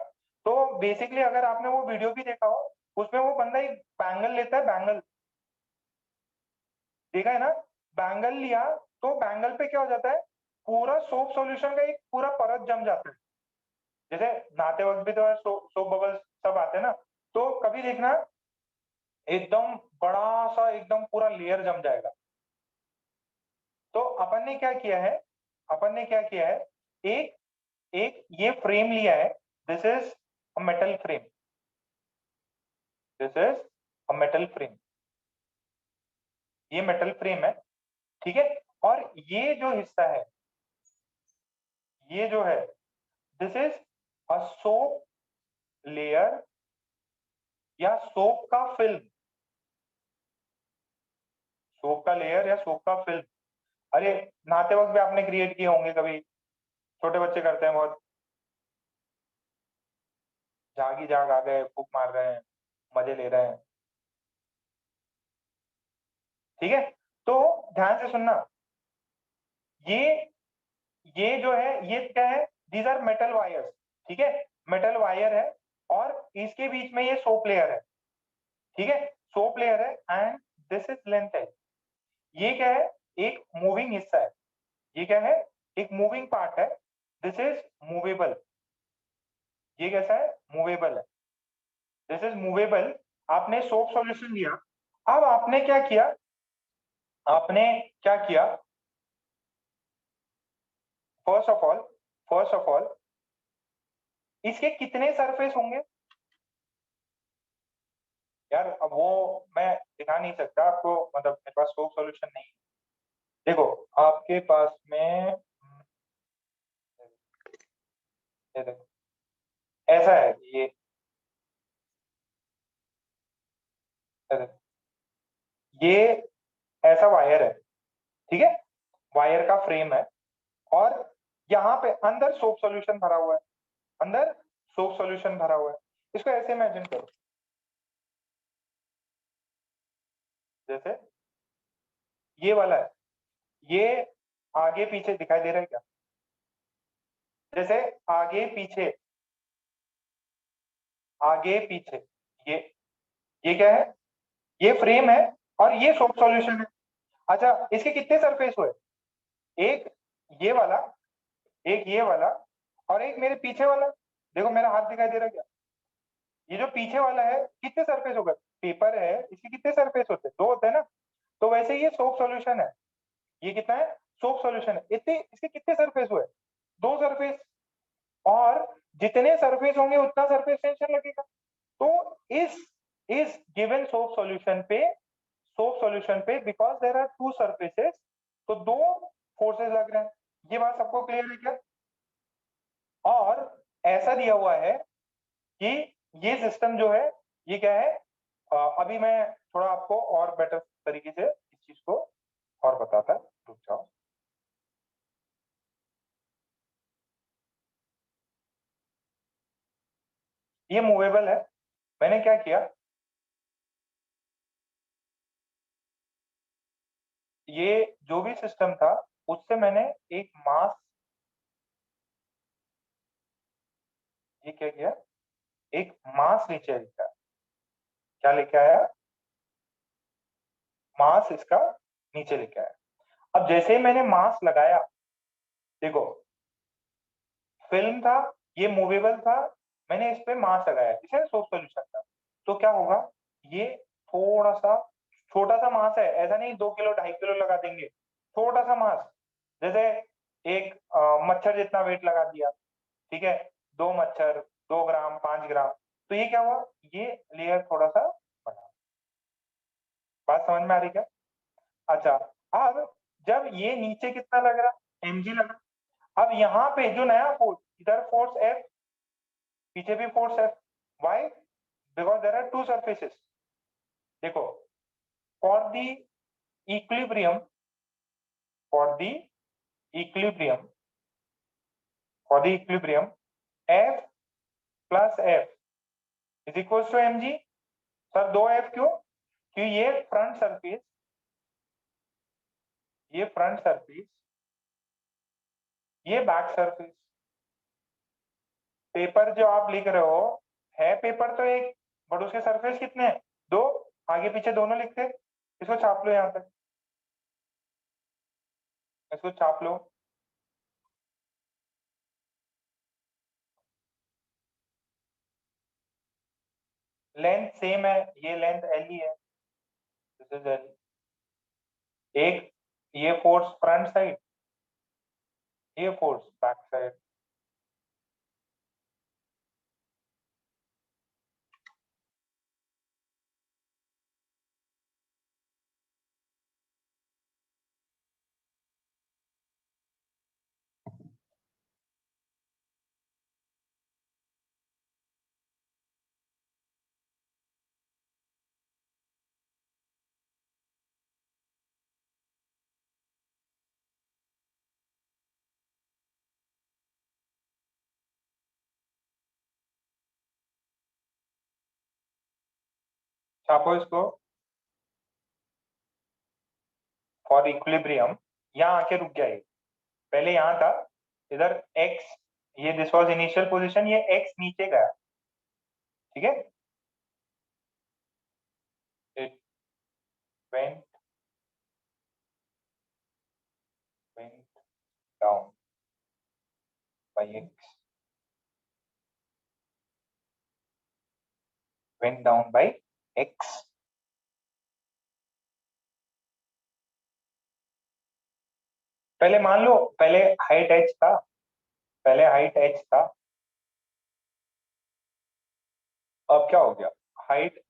तो बेसिकली अगर आपने वो वीडियो भी देखा हो, उसमें वो बंदा एक बैंगल लेता है, बैंगल देखा है ना, बैंगल लिया तो बैंगल पे क्या हो जाता है, पूरा सोप सॉल्यूशन का एक पूरा परत जम जाता है। जैसे नहाते वक्त भी तो सोप बबल्स सब आते हैं ना, तो कभी देखना एकदम बड़ा सा एकदम पूरा लेयर जम जाएगा। तो अपन ने क्या किया है, अपन ने क्या किया है, एक एक ये फ्रेम लिया है, this is a metal frame, this is a metal frame, ये मेटल फ्रेम है, ठीक है। और ये जो हिस्सा है, ये जो है, this is a soap layer या सोप का फिल्म, सोप का लेयर या सोप का फिल्म। अरे नहाते वक्त भी आपने क्रिएट किए होंगे कभी, छोटे बच्चे करते हैं बहुत, जाग ही जाग आ गए, फूक मार रहे हैं, मजे ले रहे हैं, ठीक है। तो ध्यान से सुनना, ये ये जो है ये क्या है, दीज आर मेटल वायर्स, ठीक है, मेटल वायर है और इसके बीच में ये सोप लेयर है, ठीक है, सोप लेयर है एंड दिस इज लेंथ है। ये क्या है, एक मूविंग हिस्सा है, ये क्या है, एक मूविंग पार्ट है, दिस इज मूवेबल, ये कैसा है, मूवेबल है, दिस इज मूवेबल। आपने सोप सॉल्यूशन लिया, अब आपने क्या किया, आपने क्या किया, first of all, first of all इसके कितने सरफेस होंगे यार, अब वो मैं दिखा नहीं सकता आपको, मतलब मेरे पास सोप सॉल्यूशन नहीं है। देखो आपके पास में ये देखो ऐसा है, ये देखो, ये ऐसा वायर है, ठीक है, वायर का फ्रेम है और यहाँ पे अंदर सोप सॉल्यूशन भरा हुआ है, अंदर सोप सॉल्यूशन भरा हुआ है। इसको ऐसे इमेजिन करो, जैसे ये वाला है, ये आगे पीछे दिखाई दे रहा है क्या, जैसे आगे पीछे, आगे पीछे, ये ये क्या है, ये फ्रेम है और ये सोप सॉल्यूशन है। अच्छा इसके कितने सरफेस हुए, एक ये वाला, एक ये वाला और एक मेरे पीछे वाला, देखो मेरा हाथ दिखाई दे रहा है क्या, ये जो पीछे वाला है कितने सरफेस हो गए, पेपर है इसके कितने सरफेस होते हैं, दो होते हैं ना। तो वैसे ये सोप सॉल्यूशन है, ये कितना है, सोप सॉल्यूशन है, इतने इसके कितने सरफेस हुए, दो सरफेस। और जितने सरफेस होंगे उतना सरफेस टेंशन लगेगा। तो इस गिवन सोप सॉल्यूशन पे because there are two surfaces, तो दो फोर्सेस लग रहे हैं। ये बात सबको क्लियर है क्या? और ऐसा दिया हुआ है कि ये सिस्टम जो है ये क्या है, अभी मैं थोड़ा आपको और बेटर तरीके से इस चीज को और बताता, रुक जाओ। ये मूवेबल है। मैंने क्या किया, ये जो भी सिस्टम था उससे मैंने एक मास, ये क्या किया, एक मास नीचे लिखा। क्या लेके आया? मास इसका नीचे लेके आया। अब जैसे ही मैंने मास लगाया, देखो फिल्म था, ये मूवेबल था, मैंने इस पे मास लगाया, इसे सोप सॉल्यूशन था। तो क्या होगा, ये थोड़ा सा छोटा सा मास है, ऐसा नहीं 2 किलो 2.5 किलो लगा देंगे, छोटा सा मास, जैसे एक मच्छर जितना वेट लगा दिया, ठीक है, 2 मच्छर 2 ग्राम 5 ग्राम। तो ये क्या हुआ, ये लेयर थोड़ा सा बढ़ा। बात समझ में आ रही क्या? अच्छा, अब जब ये नीचे कितना लग रहा, mg लगा। अब यहाँ पे जो नया फोर्स, इधर फोर्स F, पीछे भी force F, why, because there are two surfaces. देखो, for the equilibrium, for the equilibrium, for the equilibrium, F plus F is equal to mg। Sir 2F क्यों? क्योंकि ये फ्रंट सरफेस, ये front surface, ये back surface. Paper जो आप लिख रहे हो है पेपर तो एक, बट उसके सरफेस कितने हैं? 2, आगे पीछे दोनों लिखते। इसको छाप लो, यहाँ तक इसको छाप लो। लेंथ सेम है, ये लेंथ L ही है, दिस इज L। एक ये फोर्स फ्रंट साइड, ये फोर्स बैक साइड। छापो इसको। फॉर इक्विलिब्रियम, यहाँ आके रुक गया ये, पहले यहाँ था, इधर x, ये दिस वाज इनिशियल पोजीशन, ये x नीचे गया, ठीक है। It went went down by x, went down by x। पहले मान लो, पहले हाइट h था, पहले हाइट h था, अब क्या हो गया, हाइट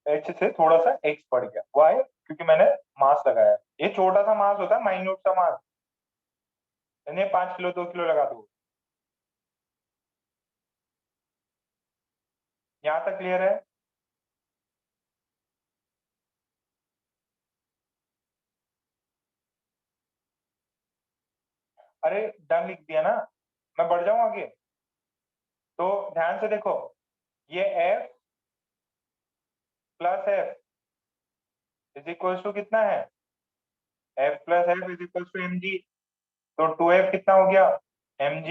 h से थोड़ा सा x बढ़ गया। वाई? क्योंकि मैंने मास लगाया। ये छोटा सा मास होता है, माइन्यूट सा मास, इन्हें 5 किलो 2 किलो लगा दो। यहाँ तक क्लियर है? अरे डन लिख दिया ना, मैं बढ़ जाऊं आगे? तो ध्यान से देखो, ये F plus F is equal to कितना है, F plus F is equal to mg। तो 2F कितना हो गया, mg।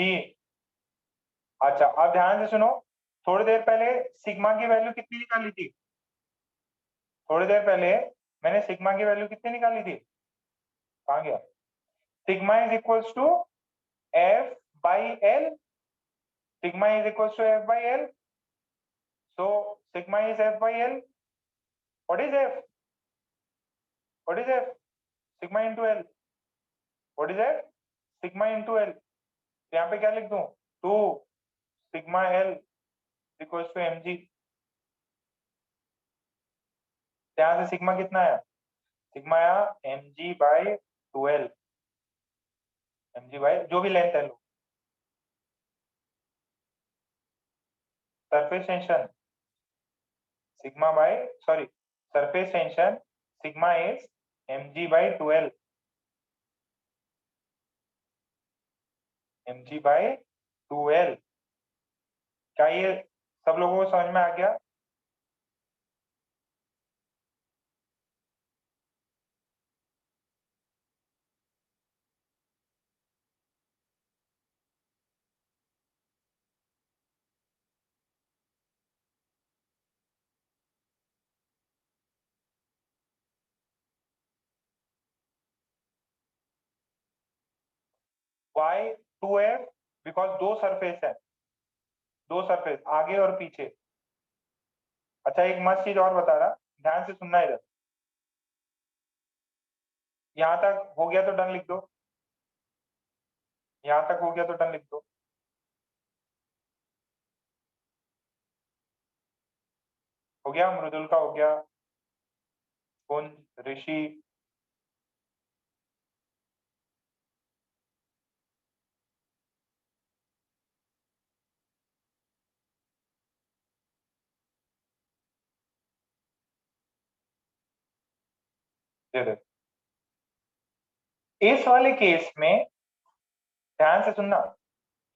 अच्छा, अब ध्यान से सुनो, थोड़ी देर पहले सिग्मा की वैल्यू कितनी निकाली थी, थोड़ी देर पहले मैंने सिग्मा की वैल्यू कितनी निकाली थी, कहाँ गया? Sigma is equal to F by L, sigma is equal to F by L। So sigma is F by L। What is F? What is F? Sigma into L। What is F? Sigma into L। तो यहाँ पे क्या लिख दूं, 2 sigma L equals to M G. यहाँ से sigma कितना आया, सिग्मा आया M G by 12, M G by जो भी लेंथ है लो, surface tension sigma by sorry surface tension sigma is M G by 12, M G by 12। क्या ये सब लोगों को समझ में आ गया? वाई 2f बिकॉज दो सरफेस है, दो सरफेस आगे और पीछे। अच्छा एक मस्त चीज और बता रहा, ध्यान से सुनना इधर, यहाँ तक हो गया तो डन लिख दो, यहाँ तक हो गया तो डन लिख दो। हो गया, मृदुल का हो गया, कुंज, ऋषि, दे दे। इस वाले केस में ध्यान से सुनना,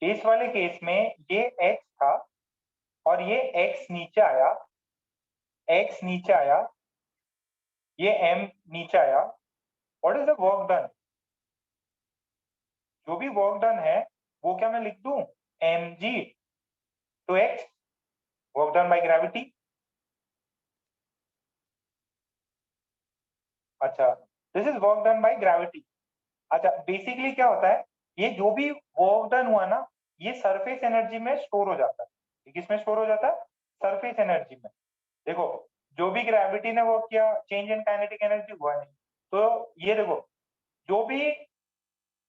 इस वाले केस में ये x था और ये x नीचे आया, x नीचे आया, ये m नीचे आया। What is the work done? जो भी वर्क डन है वो क्या मैं लिख दूं, mg two x, work done by gravity. अच्छा this is work done by gravity. अच्छा बेसिकली क्या होता है, ये जो भी वर्क डन हुआ ना, ये सरफेस एनर्जी में स्टोर हो जाता है। ये किसमें स्टोर हो जाता है, सरफेस एनर्जी में। देखो जो भी ग्रेविटी ने वर्क किया, चेंज इन काइनेटिक एनर्जी हुआ नहीं। तो ये देखो जो भी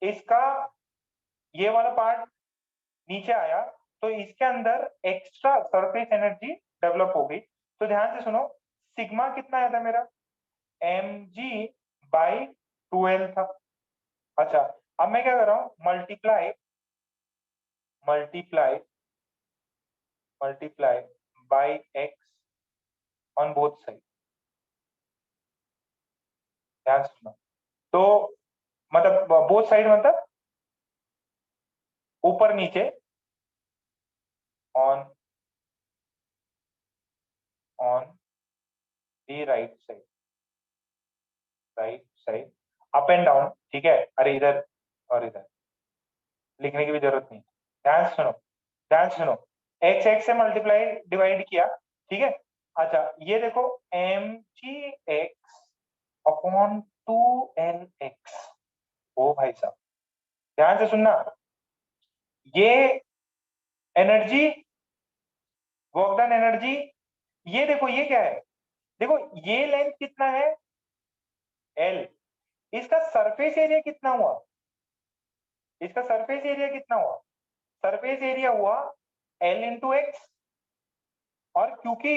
इसका ये वाला पार्ट नीचे आया, तो इसके अंदर एक्स्ट्रा सरफेस एनर्जी डेवलप हो गई। तो ध्यान से सुनो, सिग्मा कितना आया था मेरा, एम जी बाई 12 था। अच्छा अब मैं क्या कर रहा हूं, multiply multiply multiply by x on both side. ध्यान से सुनो, तो मतलब बोथ साइड मतलब ऊपर नीचे, on on the right side, right side, up and down. ठीक है, अरे इधर और इधर लिखने की भी जरूरत नहीं। ध्यान से सुनो, ध्यान से सुनो, एक्स एक्स से मल्टीप्लाई डिवाइड किया, ठीक है। अच्छा ये देखो m g x upon 2 l x. ओ भाई साहब ध्यान से सुनना, ये एनर्जी, वर्क डन एनर्जी, ये देखो ये क्या है, देखो ये लेंथ कितना है एल, इसका सरफेस एरिया कितना हुआ, इसका सरफेस एरिया कितना हुआ, सरफेस एरिया हुआ एल इंटू एक्स। और क्योंकि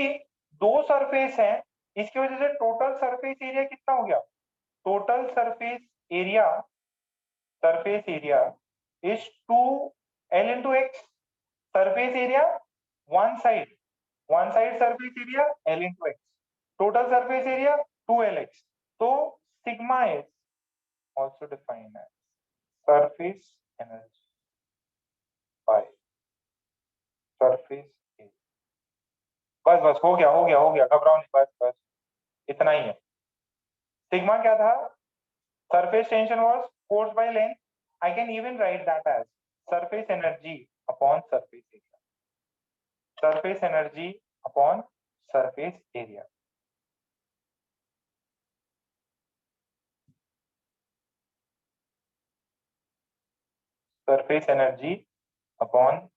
दो सरफेस हैं, इसकी वजह से टोटल सरफेस एरिया कितना हो गया, total surface area is 2 L into x. Surface area one side surface area L into x, total surface area 2 LX। तो sigma is also defined as surface energy by surface area. बस बस हो गया हो गया हो गया, घबराओ नहीं, बस बस इतना ही है। सिग्मा क्या था, surface tension was force by length. I can even write that as surface energy upon surface area. Surface energy upon surface area. Surface energy upon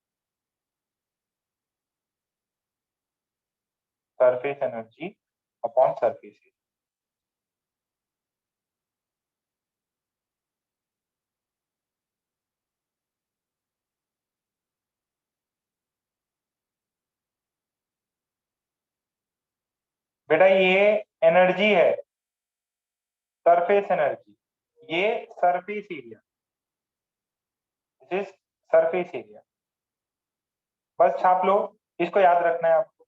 surface energy upon surface area. बेटा ये energy है, surface energy, ये surface area, this is surface area. बस छाप लो, इसको याद रखना है आपको।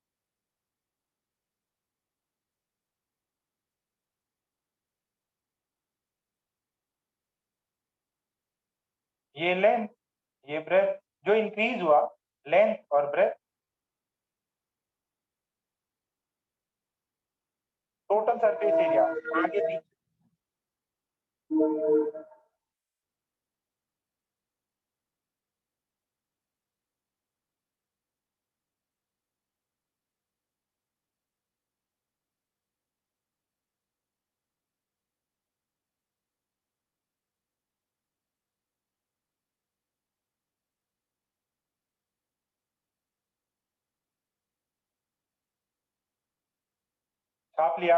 ये लेंथ, ये ब्रेथ, जो इंक्रीज हुआ लेंथ और ब्रेथ, टोटल सरफेस एरिया आगे पीछे। छाप लिया?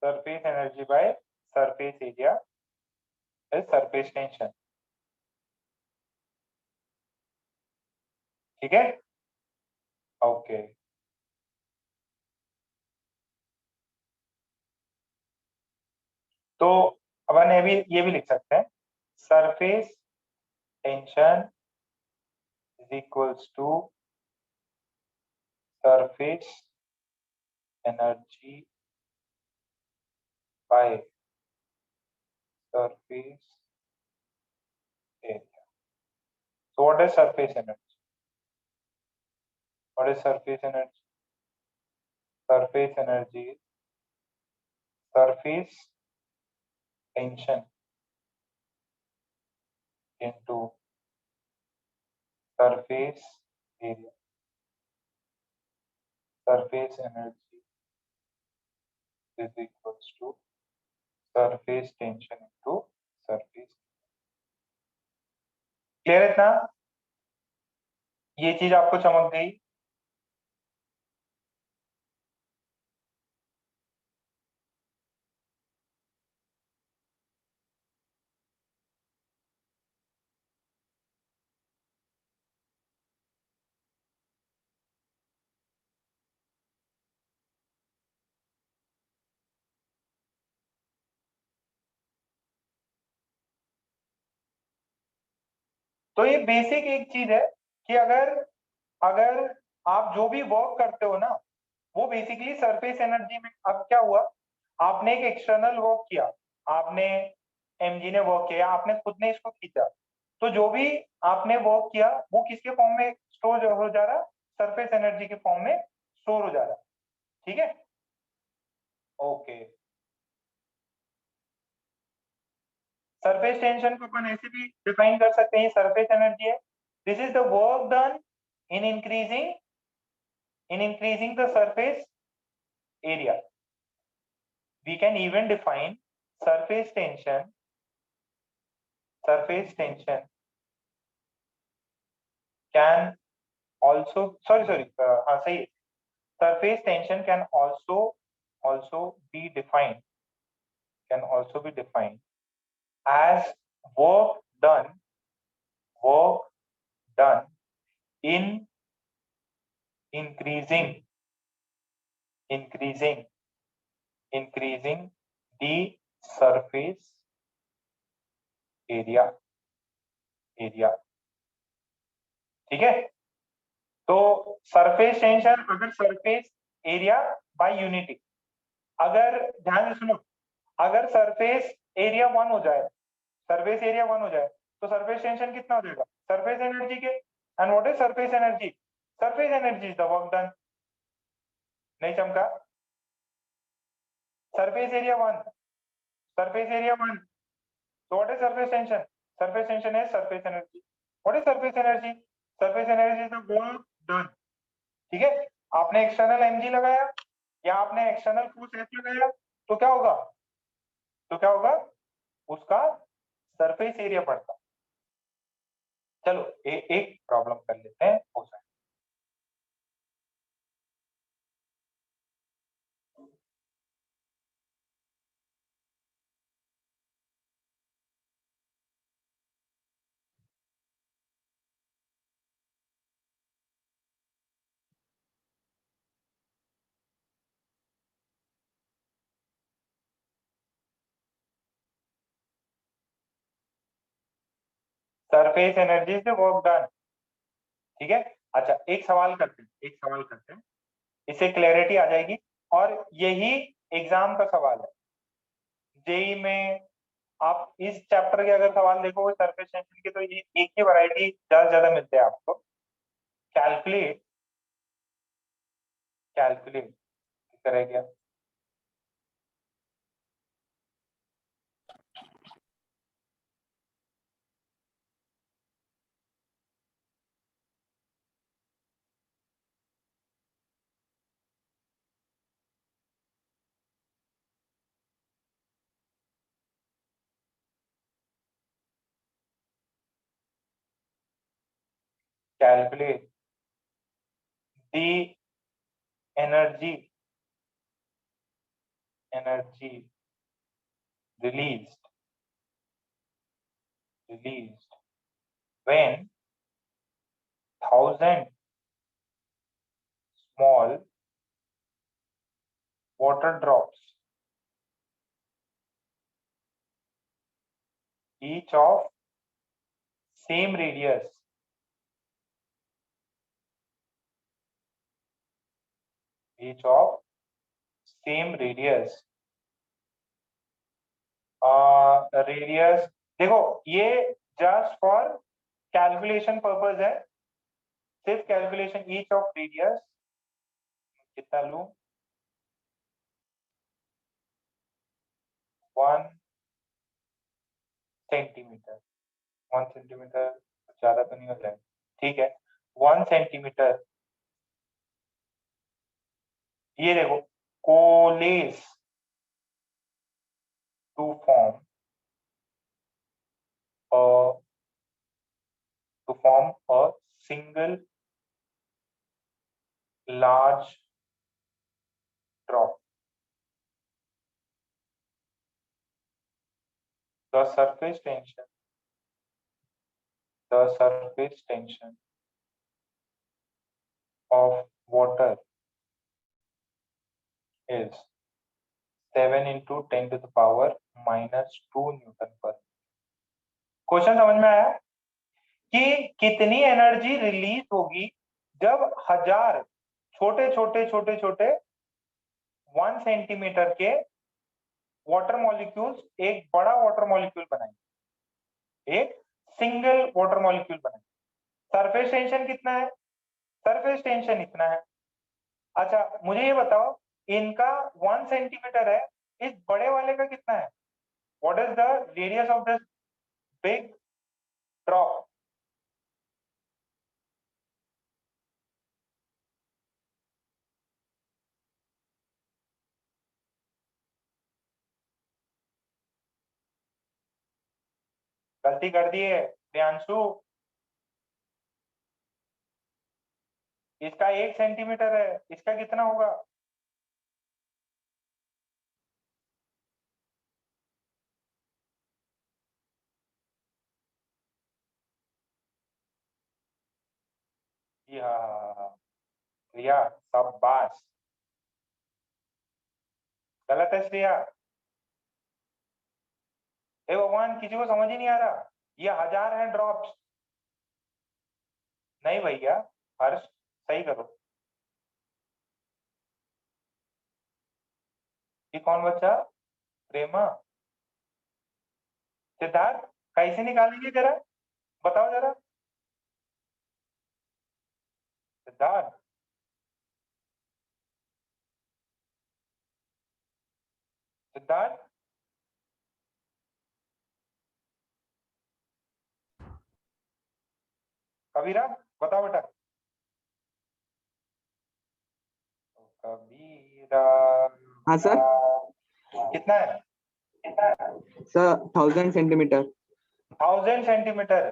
Surface energy by surface area is surface tension. ठीक है, ओके। तो अपन ये भी लिख सकते हैं, surface tension is equals to surface energy by surface area. So what is surface energy? What is surface energy? Surface energy is surface tension into surface area. Surface energy is equals to surface tension into surface. Clear है इतना? ये चीज आपको चमक गई? तो ये basic एक चीज है कि अगर अगर आप जो भी वर्क करते हो ना, वो बेसिकली सरफेस एनर्जी में। अब क्या हुआ, आपने एक एक्सटर्नल वर्क किया, आपने एमजी ने वर्क किया, आपने खुद ने इसको खींचा, तो जो भी आपने वर्क किया वो किसके फॉर्म में स्टोर हो जा रहा? सरफेस एनर्जी के फॉर्म में स्टोर हो जा रहा। ठीक है, ओके। सरफेस टेंशन को अपन ऐसे भी डिफाइन कर सकते हैं, सरफेस एनर्जी है, this is the work done in increasing the surface area. We can even define surface tension can also, हाँ सही है, surface tension can also be defined as work done in increasing the surface area। ठीक है, तो surface tension अगर surface area bye unity, अगर ध्यान से सुनो, अगर सरफेस एरिया 1 हो जाए, तो सरफेस टेंशन कितना हो जाएगा? सरफेस एनर्जी के। And what is surface energy? Surface energy is the work done. नहीं चमका? Surface area 1, so what is surface tension? Surface tension is surface energy. What is surface energy? Surface energy is the work done। ठीक है, आपने external mg लगाया या आपने external force F लगाया, तो क्या होगा, उसका सरफेस एरिया पड़ता। चलो एक प्रॉब्लम कर लेते हैं, हो जाए। सरफेस एनर्जी से वर्क डन, ठीक है। अच्छा एक सवाल करते हैं, इससे क्लैरिटी आ जाएगी। और यही एग्जाम का सवाल है, जेई में आप इस चैप्टर के अगर सवाल देखोगे सरफेस टेंशन के, तो ये एक ही वैरायटी ज्यादा मिलते हैं आपको। कैलकुलेट करेगा। Calculate the energy released when 1000 small water drops each of same radius radius. देखो ये जस्ट फॉर कैलकुलेशन पर्पस है, सिर्फ कैलकुलेशन। ईच ऑफ रेडियस कितना लूं, 1 सेंटीमीटर। 1 सेंटीमीटर ज्यादा तो नहीं हो जाएगा, ठीक है। 1 सेंटीमीटर, ये देखो, coalesce to form a single large drop. The surface tension of water is 7 into 10 to the power minus 2 Newton per। Question समझ में आया कि कितनी एनर्जी रिलीज होगी जब 1000 छोटे 1 सेंटीमीटर के वाटर मॉलिक्यूल्स एक बड़ा वाटर मॉलिक्यूल बनाएंगे, एक सिंगल वाटर मॉलिक्यूल बनाएंगे। सरफेस टेंशन कितना है, सरफेस टेंशन इतना है। अच्छा मुझे ये बताओ, इनका 1 सेंटीमीटर है, इस बड़े वाले का कितना है? What is the radius of this big drop? गलती कर दी है प्रियांशु, इसका 1 सेंटीमीटर है, इसका कितना होगा? श्रेया शाबाश, गलत है श्रेया। हे भगवान, किसी को समझ ही नहीं आ रहा, ये 1000 है ड्रॉप्स। नहीं भैया, हर्ष सही करो। ये कौन बच्चा? प्रेमा, सिद्धार्थ कैसे निकालेंगे जरा, बताओ जरा सिद्धार्थ। सिद्धार्थ कबीरा बताओ बेटा। कबीरा, हाँ सर। कितना है? Sir 1000 centimetre. 1000 centimetre,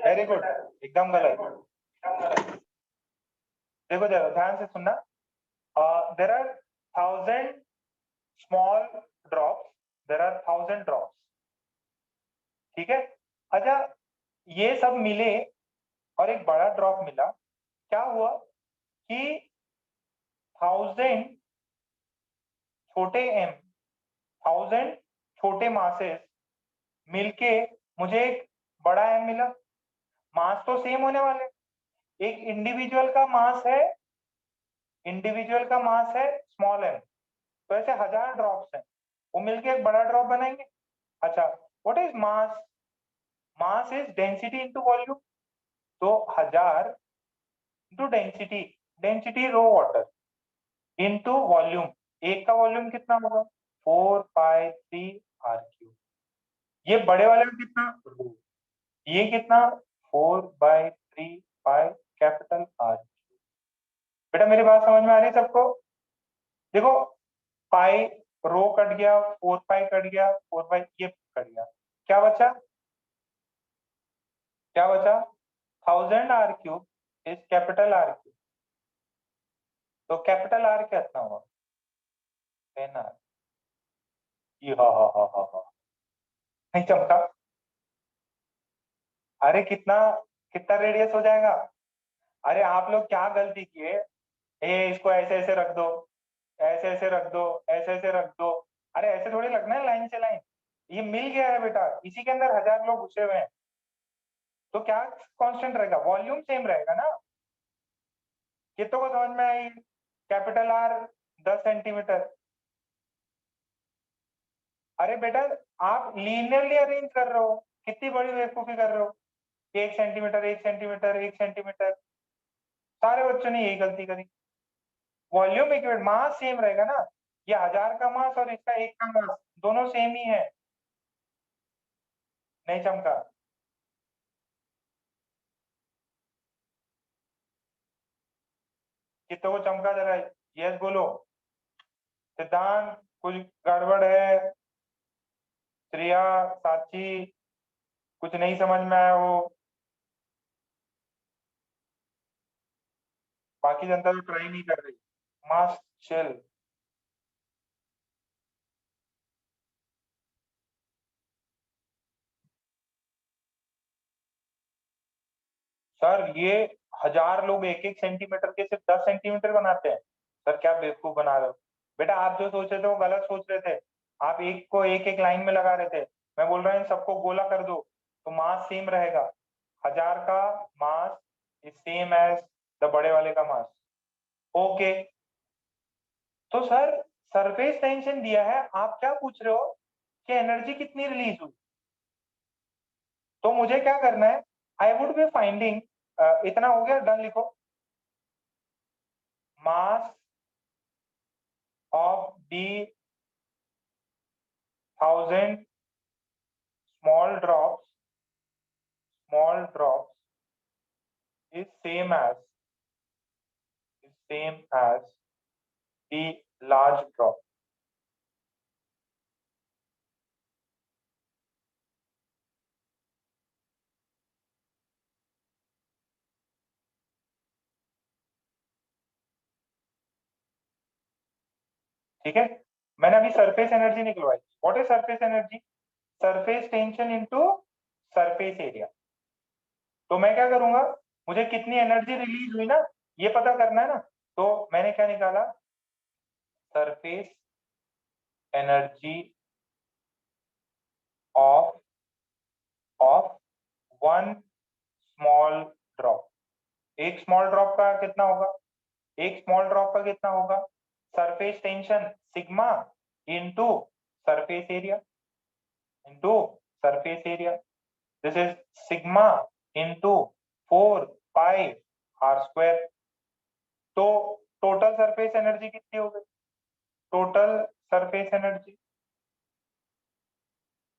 very good, एकदम गलत। देखो जरा ध्यान से सुनना, there are 1000 small drops, there are 1000 drops, ठीक है। अच्छा, ये सब मिले और एक बड़ा ड्रॉप मिला, क्या हुआ कि 1000 छोटे m, 1000 छोटे मासेस मिलके मुझे एक बड़ा m मिला। मास तो सेम होने वाले, एक इंडिविजुअल का मास है, इंडिविजुअल का मास है स्मॉल m, तो ऐसे 1000 ड्रॉप्स हैं, वो मिलके एक बड़ा ड्रॉप बनाएंगे। अच्छा, what is mass? Mass is density into volume, तो 1000 into density, density rho water into volume, एक का वॉल्यूम कितना होगा? 4/3 r³। ये बड़े वाले में कितना? रो। ये कितना? 4/3 कैपिटल R। बेटा मेरी बात समझ में आ रही है सबको? देखो पाई रो कट गया, 4 पाई कट गया, 4 पाई ये कट गया, क्या बचा? क्या बचा? 1000 r³ इज कैपिटल R³, तो कैपिटल R कितना हुआ? 10R। ये हा नहीं चमका? अरे कितना कितना रेडियस हो जाएगा? अरे आप लोग क्या गलती किए, इसको ऐसे ऐसे रख दो, ऐसे ऐसे रख दो, ऐसे ऐसे रख दो। अरे ऐसे थोड़ी लगना है लाइन से लाइन, ये मिल गया है बेटा, इसी के अंदर 1000 लोग घुसे हुए हैं, तो क्या कांस्टेंट रहेगा? वॉल्यूम सेम रहेगा ना। कितनों को समझ में आई? Capital R 10 centimetre. अरे बेटा आप लीनियरली अरेंज कर रहे हो, कितनी बड़ी बेवकूफी कर रहे हो, 1 सेंटीमीटर 1 सेंटीमीटर 1 सेंटीमीटर, सारे बच्चों ने यही गलती करी। वॉल्यूम इक्वल, मास सेम रहेगा ना, ये 1000 का मास और इसका 1 का मास दोनों सेम ही है। नहीं चमका? कितनों को चमका जरा यस बोलो। सिद्धांत कुछ गड़बड़ है? श्रेया, साक्षी, कुछ नहीं समझ में आया वो? बाकी जनता तो ट्राई नहीं कर रही। मास चिल। सर ये 1000 लोग 1-1 सेंटीमीटर के सिर्फ 10 सेंटीमीटर बनाते हैं। सर क्या बेवकूफ बना रहे हो? बेटा आप जो सोच रहे थे वो गलत सोच रहे थे, आप एक को एक एक लाइन में लगा रहे थे। मैं बोल रहा हूँ सबको गोला कर दो तो मास सेम रहेगा। 1000 का mass is same as the बड़े वाले का मास। ओके, तो सर सरफेस टेंशन दिया है, आप क्या पूछ रहे हो कि एनर्जी कितनी रिलीज हुई? तो मुझे क्या करना है? आई वुड बी फाइंडिंग, इतना हो गया, डन लिखो। मास of the 1000 small drops is same as the large drop. ठीक है, मैंने अभी सरफेस एनर्जी निकलवाई। What is surface energy? Surface tension into surface area. तो मैं क्या करूंगा, मुझे कितनी एनर्जी रिलीज हुई ना ये पता करना है ना, तो मैंने क्या निकाला? Surface energy of one small drop. एक स्मॉल ड्रॉप का कितना होगा? एक स्मॉल ड्रॉप का कितना होगा? Surface tension sigma into surface area, into surface area. This is sigma into 4 pi r²। तो टोटल सरफेस एनर्जी कितनी हो गई? Total surface energy,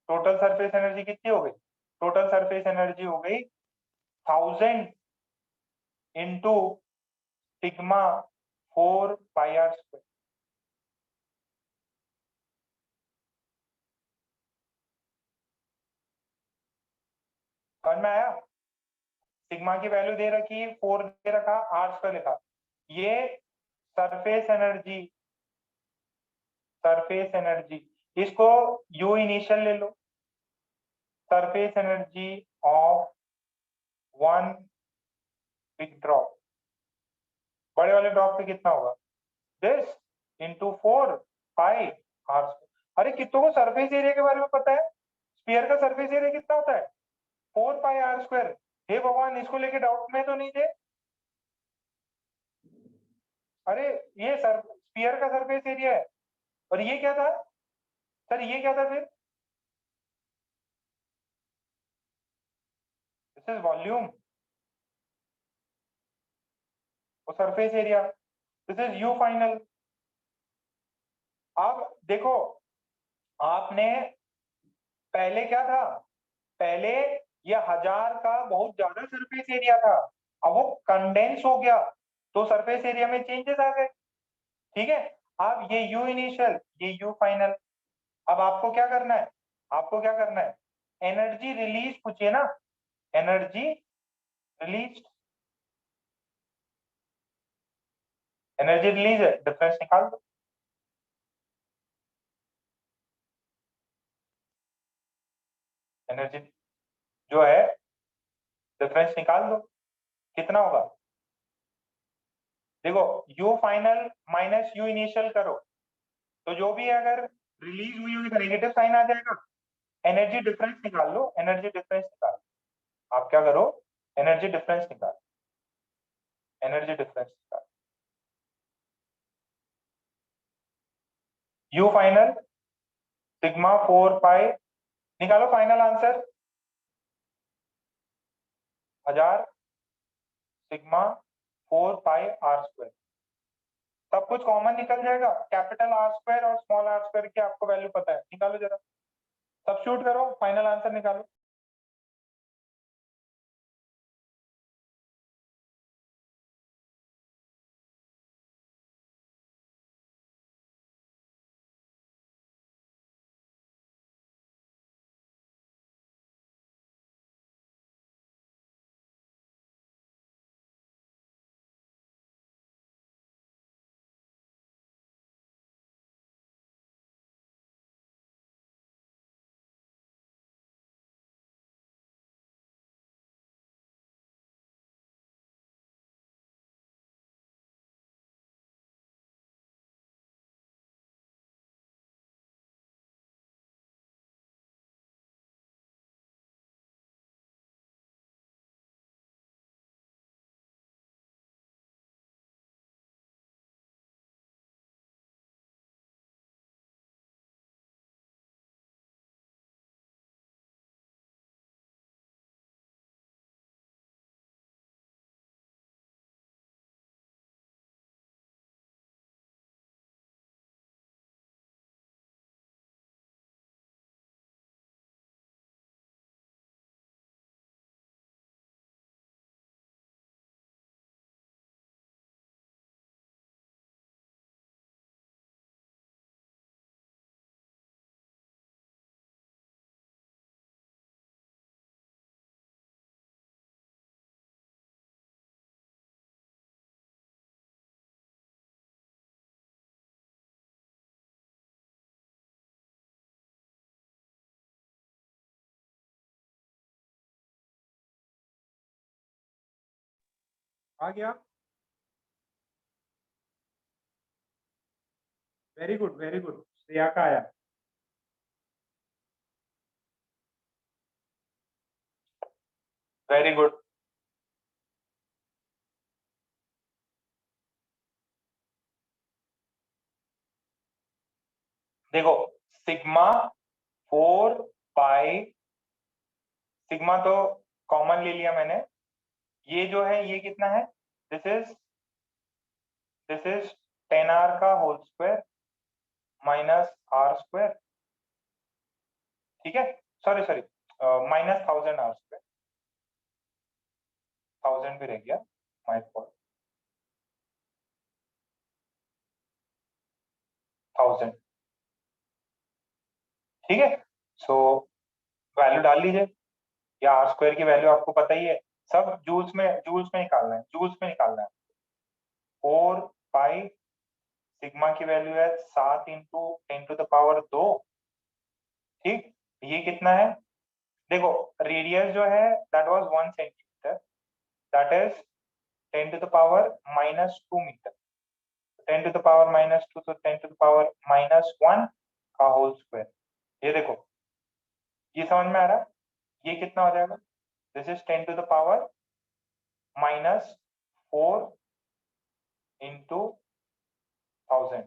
total surface energy कितनी हो गई? टोटल सरफेस एनर्जी हो गई 1000 इंटू सिग्मा 4 पाई r²। समझ में आया? सिग्मा की वैल्यू दे रखी, 4 दे रखा, आर स्क्वायर लिखा। ये सरफेस एनर्जी, सरफेस एनर्जी, इसको यू इनिशियल ले लो। Surface energy of one big drop, बड़े वाले ड्रॉप पे कितना होगा? This into 4 pi are square. अरे कितनों को सरफेस एरिया के बारे में पता है? स्फीयर का सरफेस एरिया कितना होता है? 4 पाई आर स्क्वायर। हे भगवान, इसको लेके डाउट में तो नहीं थे? अरे ये स्फीयर का सरफेस एरिया है, और ये क्या था सर? ये क्या था फिर? दिस इज वॉल्यूम और surface area, this is you final. अब देखो, आपने पहले क्या था? पहले ये 1000 का बहुत ज्यादा सरफेस एरिया था, अब वो कंडेंस हो गया तो सरफेस एरिया में चेंजेस आ गए। ठीक है, अब ये यू इनिशियल, ये यू फाइनल। अब आपको क्या करना है? आपको क्या करना है? एनर्जी रिलीज पूछिए ना, एनर्जी रिलीज, एनर्जी रिलीज है, डिफरेंस निकाल दो। एनर्जी जो है, डिफरेंस निकाल दो, कितना होगा? देखो, you final minus you initial करो तो जो भी अगर रिलीज हुई होगी तो नेगेटिव साइन आ जाएगा। एनर्जी डिफरेंस निकाल लो, एनर्जी डिफरेंस निकाल। आप क्या करो? एनर्जी डिफरेंस निकाल, एनर्जी डिफरेंस निकाल। यू फाइनल सिग्मा 4 पाई, निकालो final answer. 1000 sigma 4 pi are square, सब कुछ कॉमन निकल जाएगा। कैपिटल आर स्क्वायर और स्मॉल आर स्क्वायर की आपको वैल्यू पता है, निकालो जरा, सब्स्टिट्यूट करो, फाइनल आंसर निकालो। आ गया? Very good, very good, Shreya का आया। Very good. देखो, सिग्मा 4 पाई, सिग्मा तो कॉमन ले लिया मैंने, ये जो है ये कितना है? दिस इज 10r का whole square minus r square. ठीक है, sorry sorry, minus 1000 r square, 1000 भी रह गया, माय फॉल्ट, 1000। ठीक है, सो वैल्यू डाल लीजिए। या आर स्क्वायर की वैल्यू आपको पता ही है, सब जूल्स में निकालना है। 4 पाई सिग्मा की वैल्यू है 7 इंटू 10⁻²। ठीक, ये कितना है? देखो रेडियस जो है that was 1 centimetre, that is 10⁻⁻² metre. 10⁻⁻², तो 10⁻⁻1 का होल स्क्वायर। ये देखो, ये समझ में आ रहा है? ये कितना हो जाएगा? This is 10⁻⁻4 into 1000।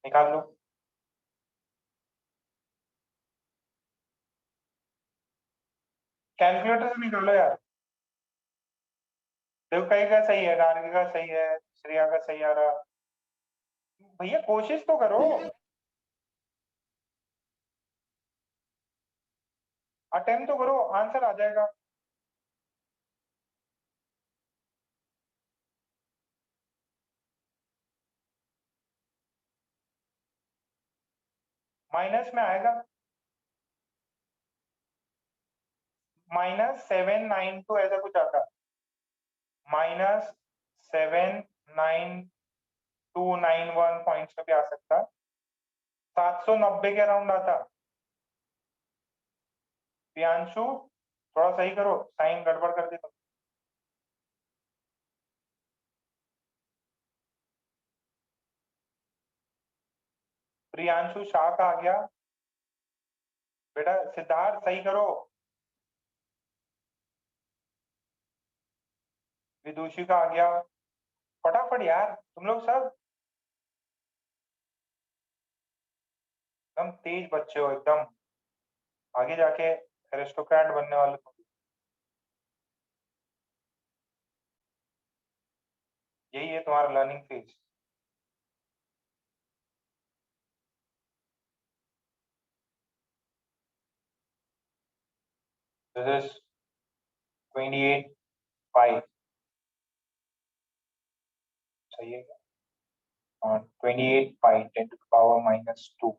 निकाल लो। कैलकुलेटर से निकालो यार। देखो कहीं का सही है, गार्गी का सही है, श्रेया का सही आ रहा। भैया कोशिश तो करो, अटेम्प्ट तो करो, आंसर आ जाएगा। माइनस में आएगा, -792 ऐसा कुछ आता, -79291 पॉइंट्स में भी आ सकता, 790 के अराउंड आता। प्रियांशु थोड़ा सही करो, साइन गड़बड़ कर दे तो। प्रियांशु शाह का आ गया बेटा, सिद्धार्थ सही करो। विदुषी का आ गया, फटाफट यार तुम लोग सब एकदम तेज बच्चे हो, एकदम आगे जाके एरिस्टोक्रेट बनने वाले तुम। यही है तुम्हारा लर्निंग फेज। दिस इज 28 पाई, सही है क्या? हाँ, 28 पाई 10⁻⁻²।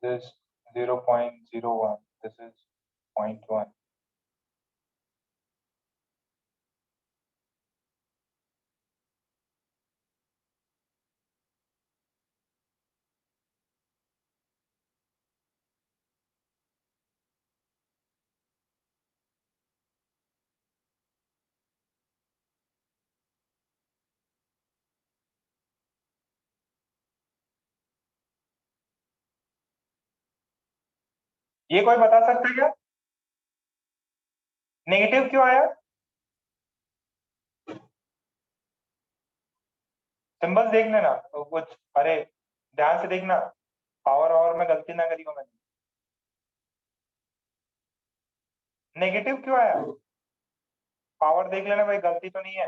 This is 0.01, this is 0.1. ये कोई बता सकता है क्या नेगेटिव क्यों आया? सिंबल्स देख लेना तो कुछ, अरे ध्यान से देखना, पावर और में गलती ना करी हो मैंने। नेगेटिव क्यों आया? पावर देख लेना भाई, गलती तो नहीं है।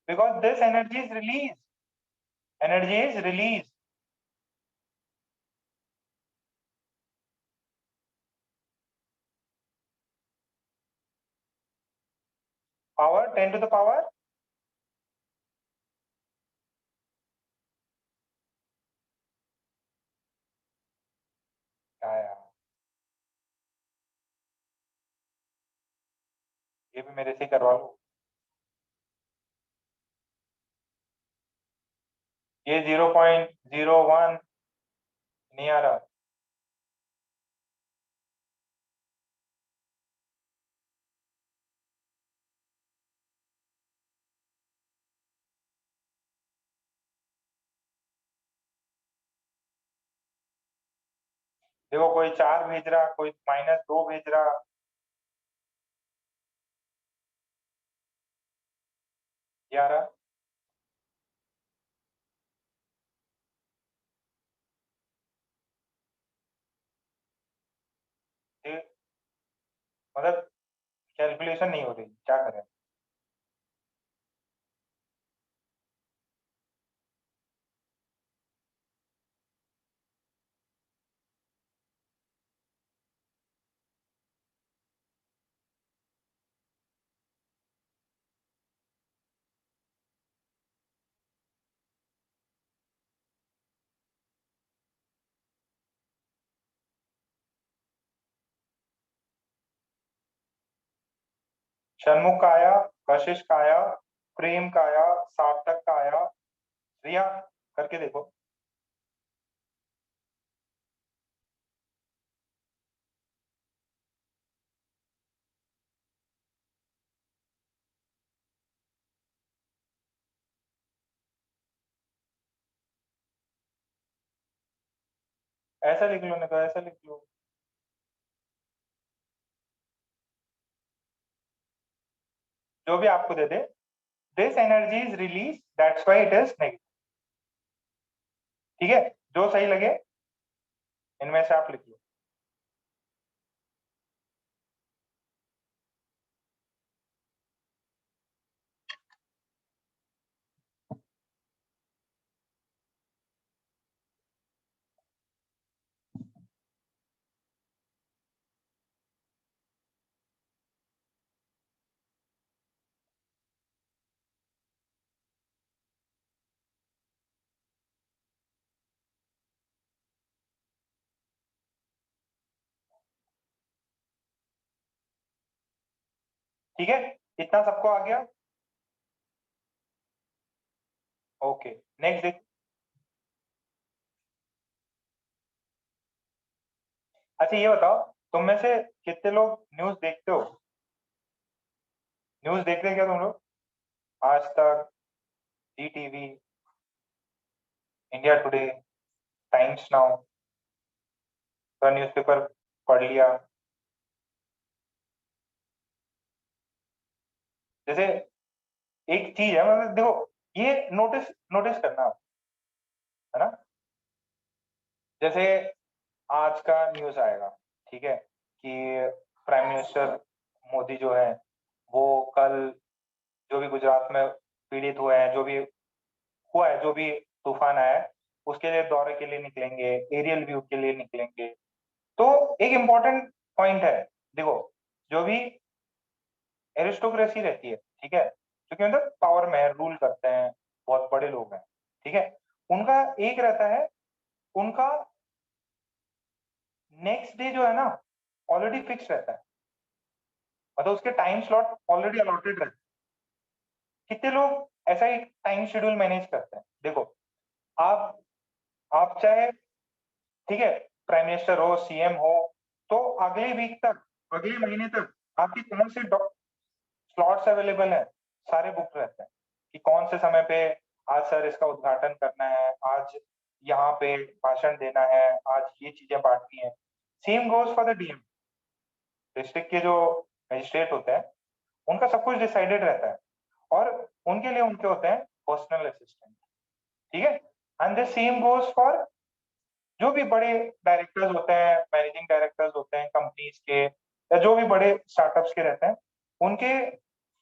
Because this energy is release. Power 10⁻, क्या यार, ये भी मेरे से करवा लो। ये 0.01 नहीं आ रहा। देखो कोई 4 भेज रहा, कोई -2 भेज रहा। ये आ रहा। ये मतलब कैलकुलेशन नहीं हो रही, क्या करें? षण्मुख का आया, कशिश का आया, प्रेम का आया, सार्थक का आया। रिया करके देखो। ऐसा लिख लो, नहीं तो ऐसा लिख लो। जो भी आपको दे दे, this energy is release, that's why it is negative. ठीक है, जो सही लगे इनमें से आप लिख लो। ठीक है, इतना सबको आ गया। ओके, नेक्स्ट देख। अच्छा ये बताओ, तुम में से कितने लोग न्यूज देखते हो? न्यूज देखते हैं क्या तुम लोग? Aaj Tak, Zee TV, India Today, Times Now, तो न्यूज़पेपर पढ़ लिया। जैसे एक चीज है, मतलब देखो, ये नोटिस नोटिस करना आप, है ना। जैसे आज का न्यूज आएगा, ठीक है, कि प्राइम मिनिस्टर मोदी जो है वो कल जो भी गुजरात में पीड़ित हुए हैं, जो भी हुआ है, जो भी तूफान आया है, उसके लिए दौरे के लिए निकलेंगे, एरियल व्यू के लिए निकलेंगे। तो एक इम्पोर्टेंट पॉइंट है, देखो, जो भी एरिस्टोक्रेसी रहती है, ठीक है, क्योंकि मतलब पावर में रूल करते हैं, बहुत बड़े लोग हैं, ठीक है, उनका एक रहता है, उनका नेक्स्ट डे जो है ना ऑलरेडी फिक्स रहता है, मतलब उसके टाइम स्लॉट ऑलरेडी अलॉटेड रहते हैं। कितने लोग ऐसा ही टाइम शेड्यूल मैनेज करते हैं? देखो, आप आप चाहे, ठीक है, प्राइम मिनिस्टर हो, सीएम हो, तो अगले वीक तक, अगले महीने तक आपकी कौन से स्लॉट्स अवेलेबल है, सारे बुक रहते हैं कि कौन से समय पे आज सर इसका उद्घाटन करना है, आज यहाँ पे भाषण देना है, आज ये चीजें बांटनी है। Same goes for the DM. District के जो मजिस्ट्रेट होते हैं, उनका सब कुछ डिसाइडेड रहता है, और उनके लिए उनके होते हैं पर्सनल असिस्टेंट, ठीक है। And the same goes for जो भी बड़े डायरेक्टर्स होते हैं, मैनेजिंग डायरेक्टर्स होते हैं कंपनीज के, या जो भी बड़े स्टार्टअप्स के रहते हैं, उनके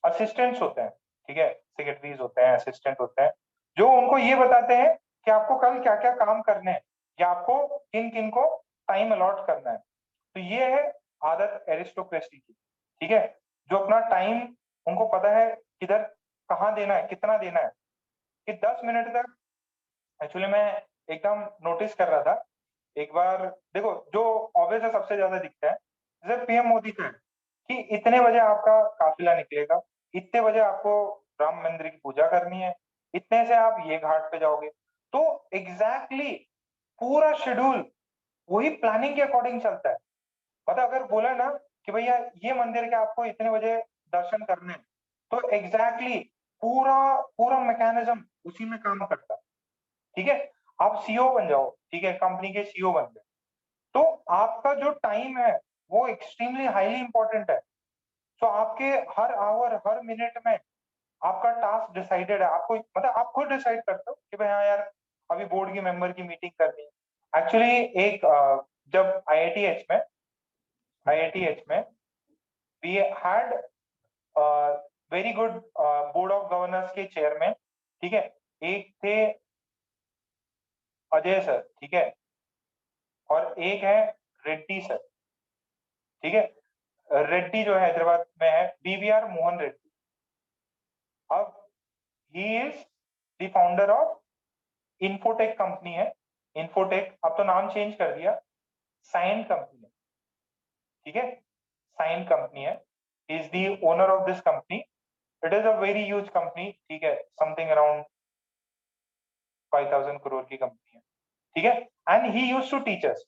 असिस्टेंट्स होते हैं, ठीक है, सेक्रेटरीज होते हैं, असिस्टेंट होते हैं, जो उनको ये बताते हैं कि आपको कल क्या क्या काम करने हैं, या आपको किन किन को टाइम अलॉट करना है। तो ये है आदत एरिस्टोक्रेसी की, ठीक है, जो अपना टाइम, उनको पता है किधर कहाँ देना है, कितना देना है, कि 10 मिनट तक। एक्चुअली मैं एकदम नोटिस कर रहा था एक बार, देखो जो ऑब्वियस है सबसे ज्यादा दिखता है, जैसे पीएम मोदी का है कि इतने बजे आपका काफिला निकलेगा, इतने बजे आपको राम मंदिर की पूजा करनी है, इतने से आप ये घाट पे जाओगे। तो एग्जैक्टली पूरा शेड्यूल वही प्लानिंग के अकॉर्डिंग चलता है। मतलब अगर बोला ना कि भैया ये मंदिर के आपको इतने बजे दर्शन करने हैं, तो एग्जैक्टली पूरा पूरा मैकेनिज्म उसी में काम करता है, ठीक है। आप सीईओ बन जाओ, ठीक है, कंपनी के सीईओ बन गए, तो आपका जो टाइम है वो एक्सट्रीमली हाईली इंपॉर्टेंट है। तो आपके हर आवर, हर मिनट में आपका टास्क डिसाइडेड है, आपको मतलब आप खुद डिसाइड करते हो कि भाई हाँ यार, अभी बोर्ड की मेंबर की मीटिंग करनी है। एक्चुअली एक जब आईआईटीएच में we had very good board of governors के चेयरमैन, ठीक है, एक थे अजय सर, ठीक है, और एक है रेड्डी सर, ठीक है। रेड्डी जो हैदराबाद में है, बीवीआर मोहन रेड्डी। अब he is the founder of infotech company है। इन्फोटेक अब तो नाम चेंज कर दिया, साइन कंपनी है, ठीक है, साइन कंपनी है। he is the owner of this company. It is a very huge company, ठीक है, something around 5,000 crore की कंपनी है, ठीक है, and he used to teach us,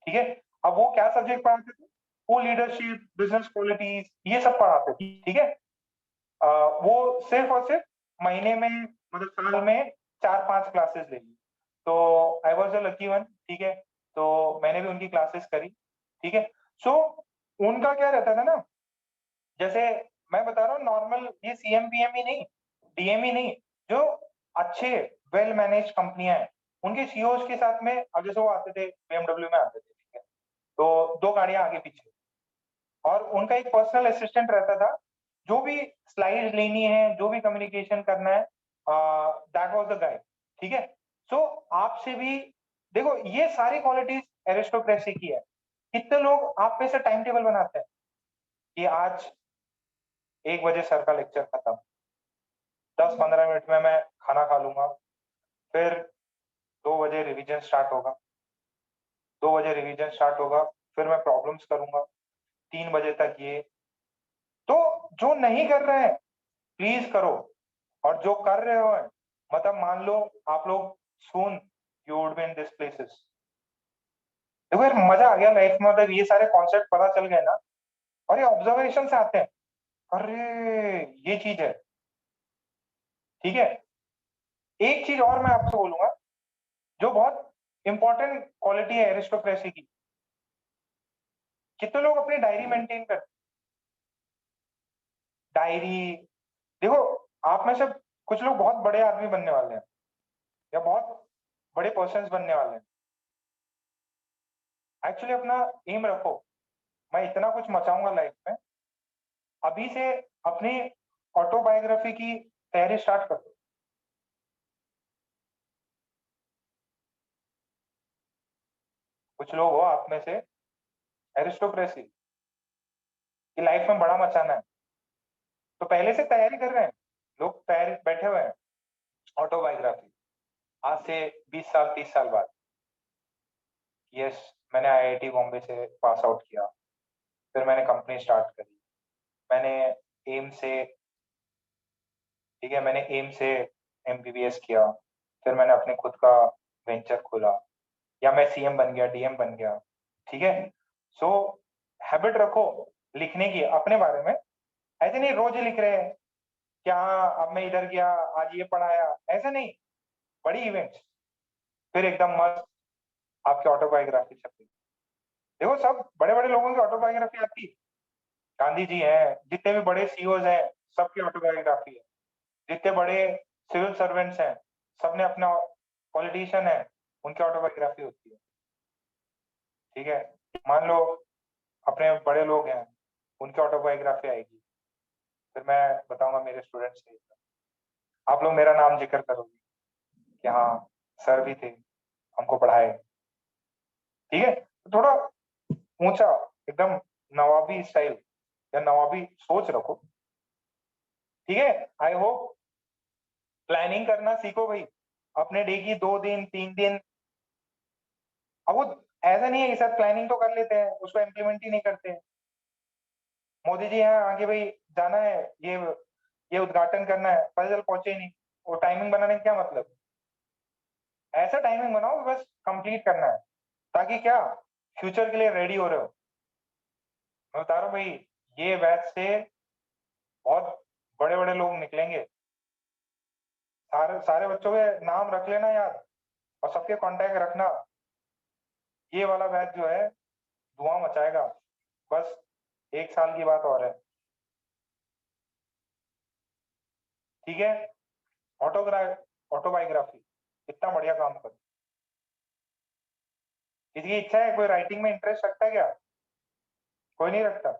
ठीक है। अब वो क्या सब्जेक्ट पढ़ाते थे? वो लीडरशिप, बिजनेस क्वालिटीज, ये सब पढ़ाते थे, ठीक है। वो सिर्फ और सिर्फ महीने में, मतलब साल में 4-5 क्लासेस ले ली। तो I was a lucky one, ठीक है, तो मैंने भी उनकी क्लासेस करी, ठीक है। सो उनका क्या रहता था ना, जैसे मैं बता रहा हूँ नॉर्मल, ये CMPM ही नहीं, DM ही नहीं, जो अच्छे वेल मैनेज कंपनियां हैं, उनके CEOs के साथ में, अब जैसे वो आते थे BMW में आते थे, ठीक है, तो 2 गाड़ियां आगे पीछे, और उनका एक पर्सनल असिस्टेंट रहता था, जो भी स्लाइड लेनी है, जो भी कम्युनिकेशन करना है, दैट वाज द गाय, ठीक है। सो आपसे भी देखो, ये सारी क्वालिटीज एरिस्टोक्रेसी की है। कितने लोग आप में से टाइम टेबल बनाते हैं कि आज 1 बजे सर का लेक्चर खत्म, 10-15 मिनट में मैं खाना खा लूंगा, फिर 2 बजे रिवीजन स्टार्ट होगा, 2 बजे रिवीजन स्टार्ट होगा, फिर मैं प्रॉब्लम्स करूंगा 3 बजे तक। ये तो जो नहीं कर रहे हैं प्लीज करो, और जो कर रहे हो मतलब मान लो आप लोग soon you would be in this places. देखो यार, मजा आ गया लाइफ में, मतलब ये सारे कॉन्सेप्ट पता चल गए ना, और ये ऑब्जर्वेशन से आते हैं, अरे ये चीज है, ठीक है। एक चीज और मैं आपसे बोलूंगा, जो बहुत इंपॉर्टेंट क्वालिटी है एरिस्टोक्रेसी की, कितने लोग अपनी डायरी मेंटेन करते? डायरी, देखो आप में से कुछ लोग बहुत बड़े आदमी बनने वाले हैं, या बहुत बड़े पर्सन्स बनने वाले हैं। एक्चुअली अपना एम रखो, मैं इतना कुछ मचाऊंगा लाइफ में, अभी से अपनी ऑटोबायोग्राफी की तैयारी स्टार्ट कर दो। कुछ लोग हो आप में से एरिस्टोक्रेसी की लाइफ में बड़ा मचाना है, तो पहले से तैयारी कर रहे हैं लोग, तैयारी बैठे हुए हैं ऑटोबायोग्राफी, आज से 20 साल 30 साल बाद। यस, मैंने IIT बॉम्बे से पास आउट किया, फिर मैंने कंपनी स्टार्ट करी, मैंने एम से, ठीक है, मैंने एम से MBBS किया, फिर मैंने अपने खुद का वेंचर खोला, या मैं CM बन गया, DM बन गया, ठीक है। सो हैबिट रखो लिखने की अपने बारे में, ऐसे नहीं रोज लिख रहे हैं क्या, अब मैं इधर गया, आज ये पढ़ाया, ऐसा नहीं, बड़ी इवेंट्स, फिर एकदम मस्त आपकी ऑटोबायोग्राफी छपी। देखो सब बड़े बड़े लोगों की ऑटोबायोग्राफी आती है, गांधी जी हैं, जितने भी बड़े CEOs हैं, सबकी ऑटोबायोग्राफी है, जितने बड़े सिविल सर्वेंट्स हैं, सबने अपना, पॉलिटिशियन है, उनकी ऑटोबायोग्राफी होती है, ठीक है। मान लो अपने बड़े लोग हैं, उनकी ऑटोबायोग्राफी आएगी, फिर मैं बताऊंगा मेरे स्टूडेंट्स से, आप लोग मेरा नाम जिक्र करोगे कि हाँ सर भी थे, हमको पढ़ाए, ठीक है। तो थोड़ा ऊंचा, एकदम नवाबी स्टाइल या नवाबी सोच रखो, ठीक है। आई होप प्लानिंग करना सीखो भाई, अपने डे की 2 दिन 3 दिन। अब वो ऐसा नहीं है कि सर प्लानिंग तो कर लेते हैं, उसको इम्प्लीमेंट ही नहीं करते हैं। मोदी जी यहाँ आगे भाई जाना है, ये उद्घाटन करना है, पता चल पहुंचे ही नहीं, वो टाइमिंग बनाने का क्या मतलब? ऐसा टाइमिंग बनाओ बस कंप्लीट करना है, ताकि क्या फ्यूचर के लिए रेडी हो रहे हो। मैं बता रहा हूँ भाई, ये बैच से बहुत बड़े बड़े लोग निकलेंगे, सारे सारे बच्चों के नाम रख लेना यार, और सबके कांटेक्ट रखना। ये वाला बैच जो है धुआं मचाएगा, बस 1 साल की बात और है, ठीक है। ऑटोबायोग्राफी इतना बढ़िया काम करो। किसी की इच्छा है, कोई राइटिंग में इंटरेस्ट रखता है क्या? कोई नहीं रखता?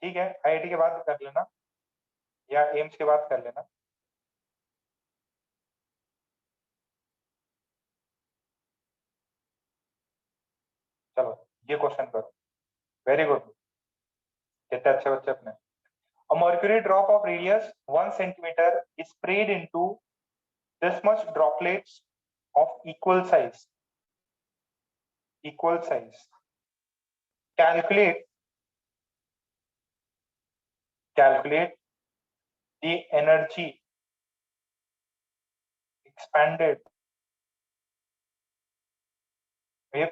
ठीक है, IIT के बाद कर लेना, या एम्स के बाद कर लेना। चलो ये क्वेश्चन करो, वेरी गुड, कितने अच्छे बच्चे अपने। A mercury drop of radius 1 centimeter is sprayed into this much droplets of equal size. equal size. Calculate the energy expanded with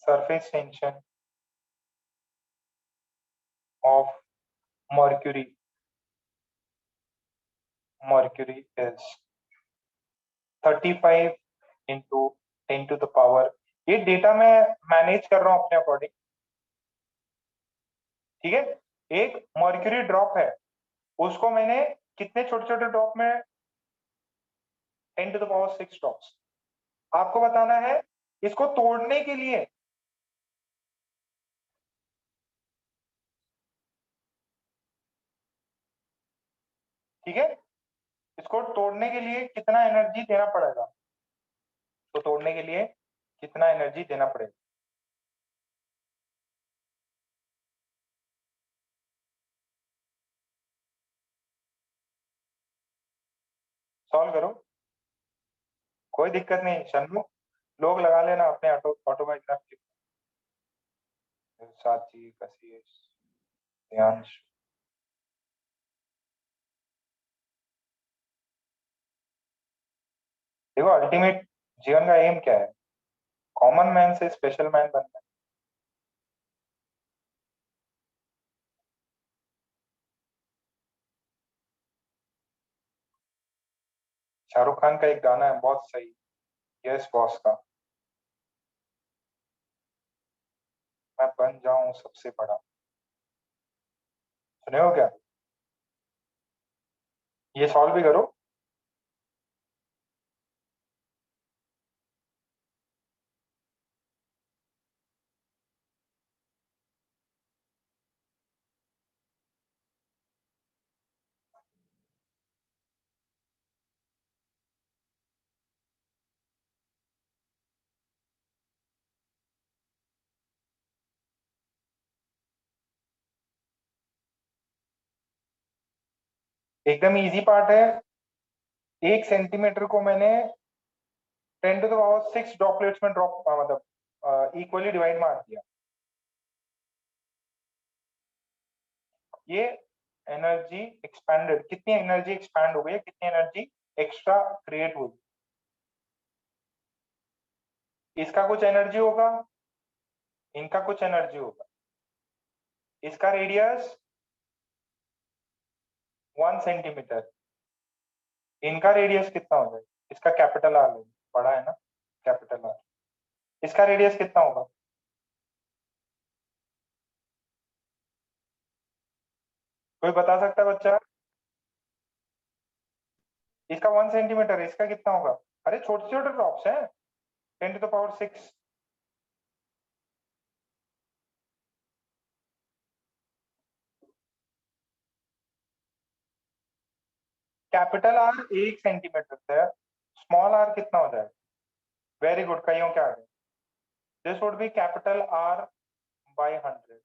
surface tension of mercury is 35 into 10 to the power. ये data मैं manage कर रहा हूं अपने according, ठीक है। एक mercury drop है, उसको मैंने कितने छोटे छोटे ड्रॉप में 10 टू द पावर 6 ड्रॉप्स। आपको बताना है इसको तोड़ने के लिए ठीक है, इसको तोड़ने के लिए कितना एनर्जी देना पड़ेगा, तो तोड़ने के लिए कितना एनर्जी देना पड़ेगा। सॉल्व करो, कोई दिक्कत नहीं। शन्मुख लोग लगा लेना अपने ऑटोबायोग्राफी। साथी कशिश ध्यांश, देखो अल्टीमेट जीवन का एम क्या है, कॉमन मैन से स्पेशल मैन बनना है। शाहरुख खान का एक गाना है बहुत सही, यस बॉस का, मैं बन जाऊं सबसे बड़ा, सुने हो क्या? ये सॉल्व भी करो। एकदम इजी पार्ट है। 1 सेंटीमीटर को मैंने 10 टू द पावर 6 ड्रॉपलेट्स में ड्रॉप मतलब इक्वली डिवाइड मार दिया। ये एनर्जी एक्सपैंडेड, कितनी एनर्जी एक्सपैंड हो गई है, कितनी एनर्जी एक्स्ट्रा क्रिएट हुई। इसका कुछ एनर्जी होगा, इनका कुछ एनर्जी होगा। इसका रेडियस 1 सेंटीमीटर, इनका रेडियस कितना हो जाएगा, इसका कैपिटल आर ले, बड़ा है ना कैपिटल आर, इसका रेडियस कितना होगा? कोई बता सकता है बच्चा? इसका 1 सेंटीमीटर है, इसका कितना होगा? अरे छोटे छोटे ड्रॉप्स हैं, 10 to the power 6। Capital r 1 centimetre है, स्मॉल आर कितना हो जाएगा? वेरी गुड, कईयों के आगे। This would be capital r by 100।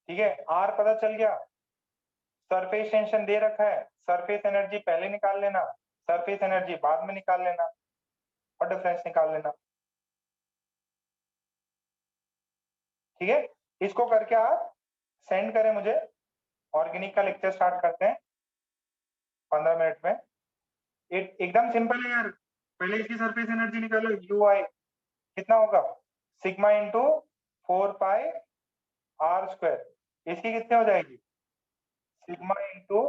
ठीक है, आर पता चल गया। सरफेस टेंशन दे रखा है, सरफेस एनर्जी पहले निकाल लेना, सरफेस एनर्जी बाद में निकाल लेना और डिफरेंस निकाल लेना। ठीक है, इसको करके आप सेंड करें मुझे, ऑर्गेनिक का लेक्चर स्टार्ट करते हैं 15 मिनट में। एकदम सिंपल है यार, पहले इसकी सरफेस एनर्जी निकालो, यू आई कितना होगा, sigma into 4 pi are square. इसकी कितने हो जाएगी, sigma into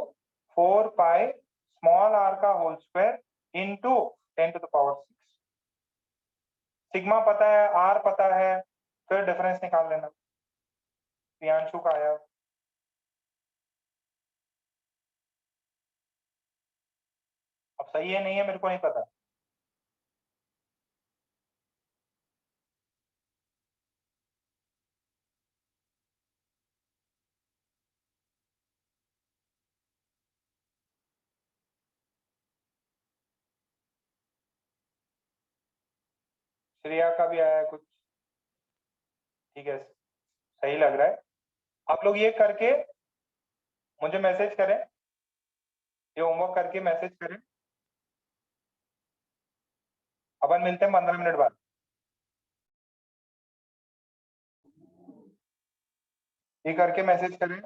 4 pi small R का whole square into 10 to the power 6। Sigma पता है, आर पता है, फिर डिफरेंस निकाल लेना। प्रियांशु का आया, अब सही है नहीं है मेरे को नहीं पता। श्रेया का भी आया है कुछ, ठीक है, सही लग रहा है। आप लोग ये करके मुझे मैसेज करें, ये होमवर्क करके मैसेज करें। अपन मिलते हैं 15 मिनट बाद। ये करके मैसेज करें।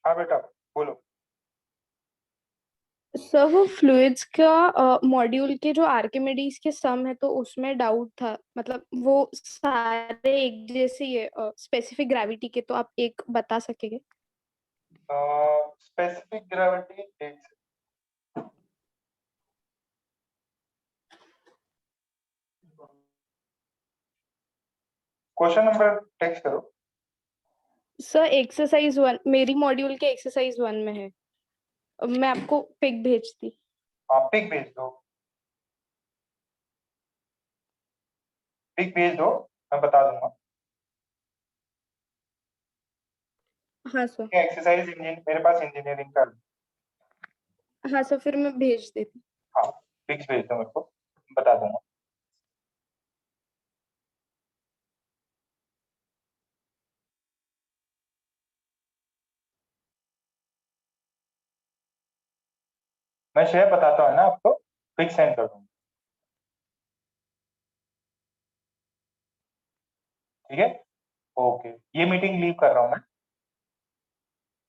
हाँ बेटा बोलो। सर वो फ्लूइड्स का मॉड्यूल के जो आर्किमिडीज के सम है तो उसमें डाउट था, मतलब वो सारे एक जैसे ये स्पेसिफिक ग्रेविटी के, तो आप एक बता सकेंगे? Specific gravity question number text करो। सर एक्सरसाइज 1 मेरी मॉड्यूल के एक्सरसाइज 1 में है, मैं आपको पिक भेजती। आप पिक भेज दो, पिक भेज दो, मैं बता दूंगा। हाँ सर। एक्सरसाइज मेरे पास इंजीनियरिंग का, हाँ सर, फिर मैं भेज देती। हाँ पिक्स भेज दो मेरे को, बता दूंगा। मैं शेयर बताता हूँ ना आपको, पिक सेंड कर दूंगा, ठीक है। ओके, ये मीटिंग लीव कर रहा हूँ मैं।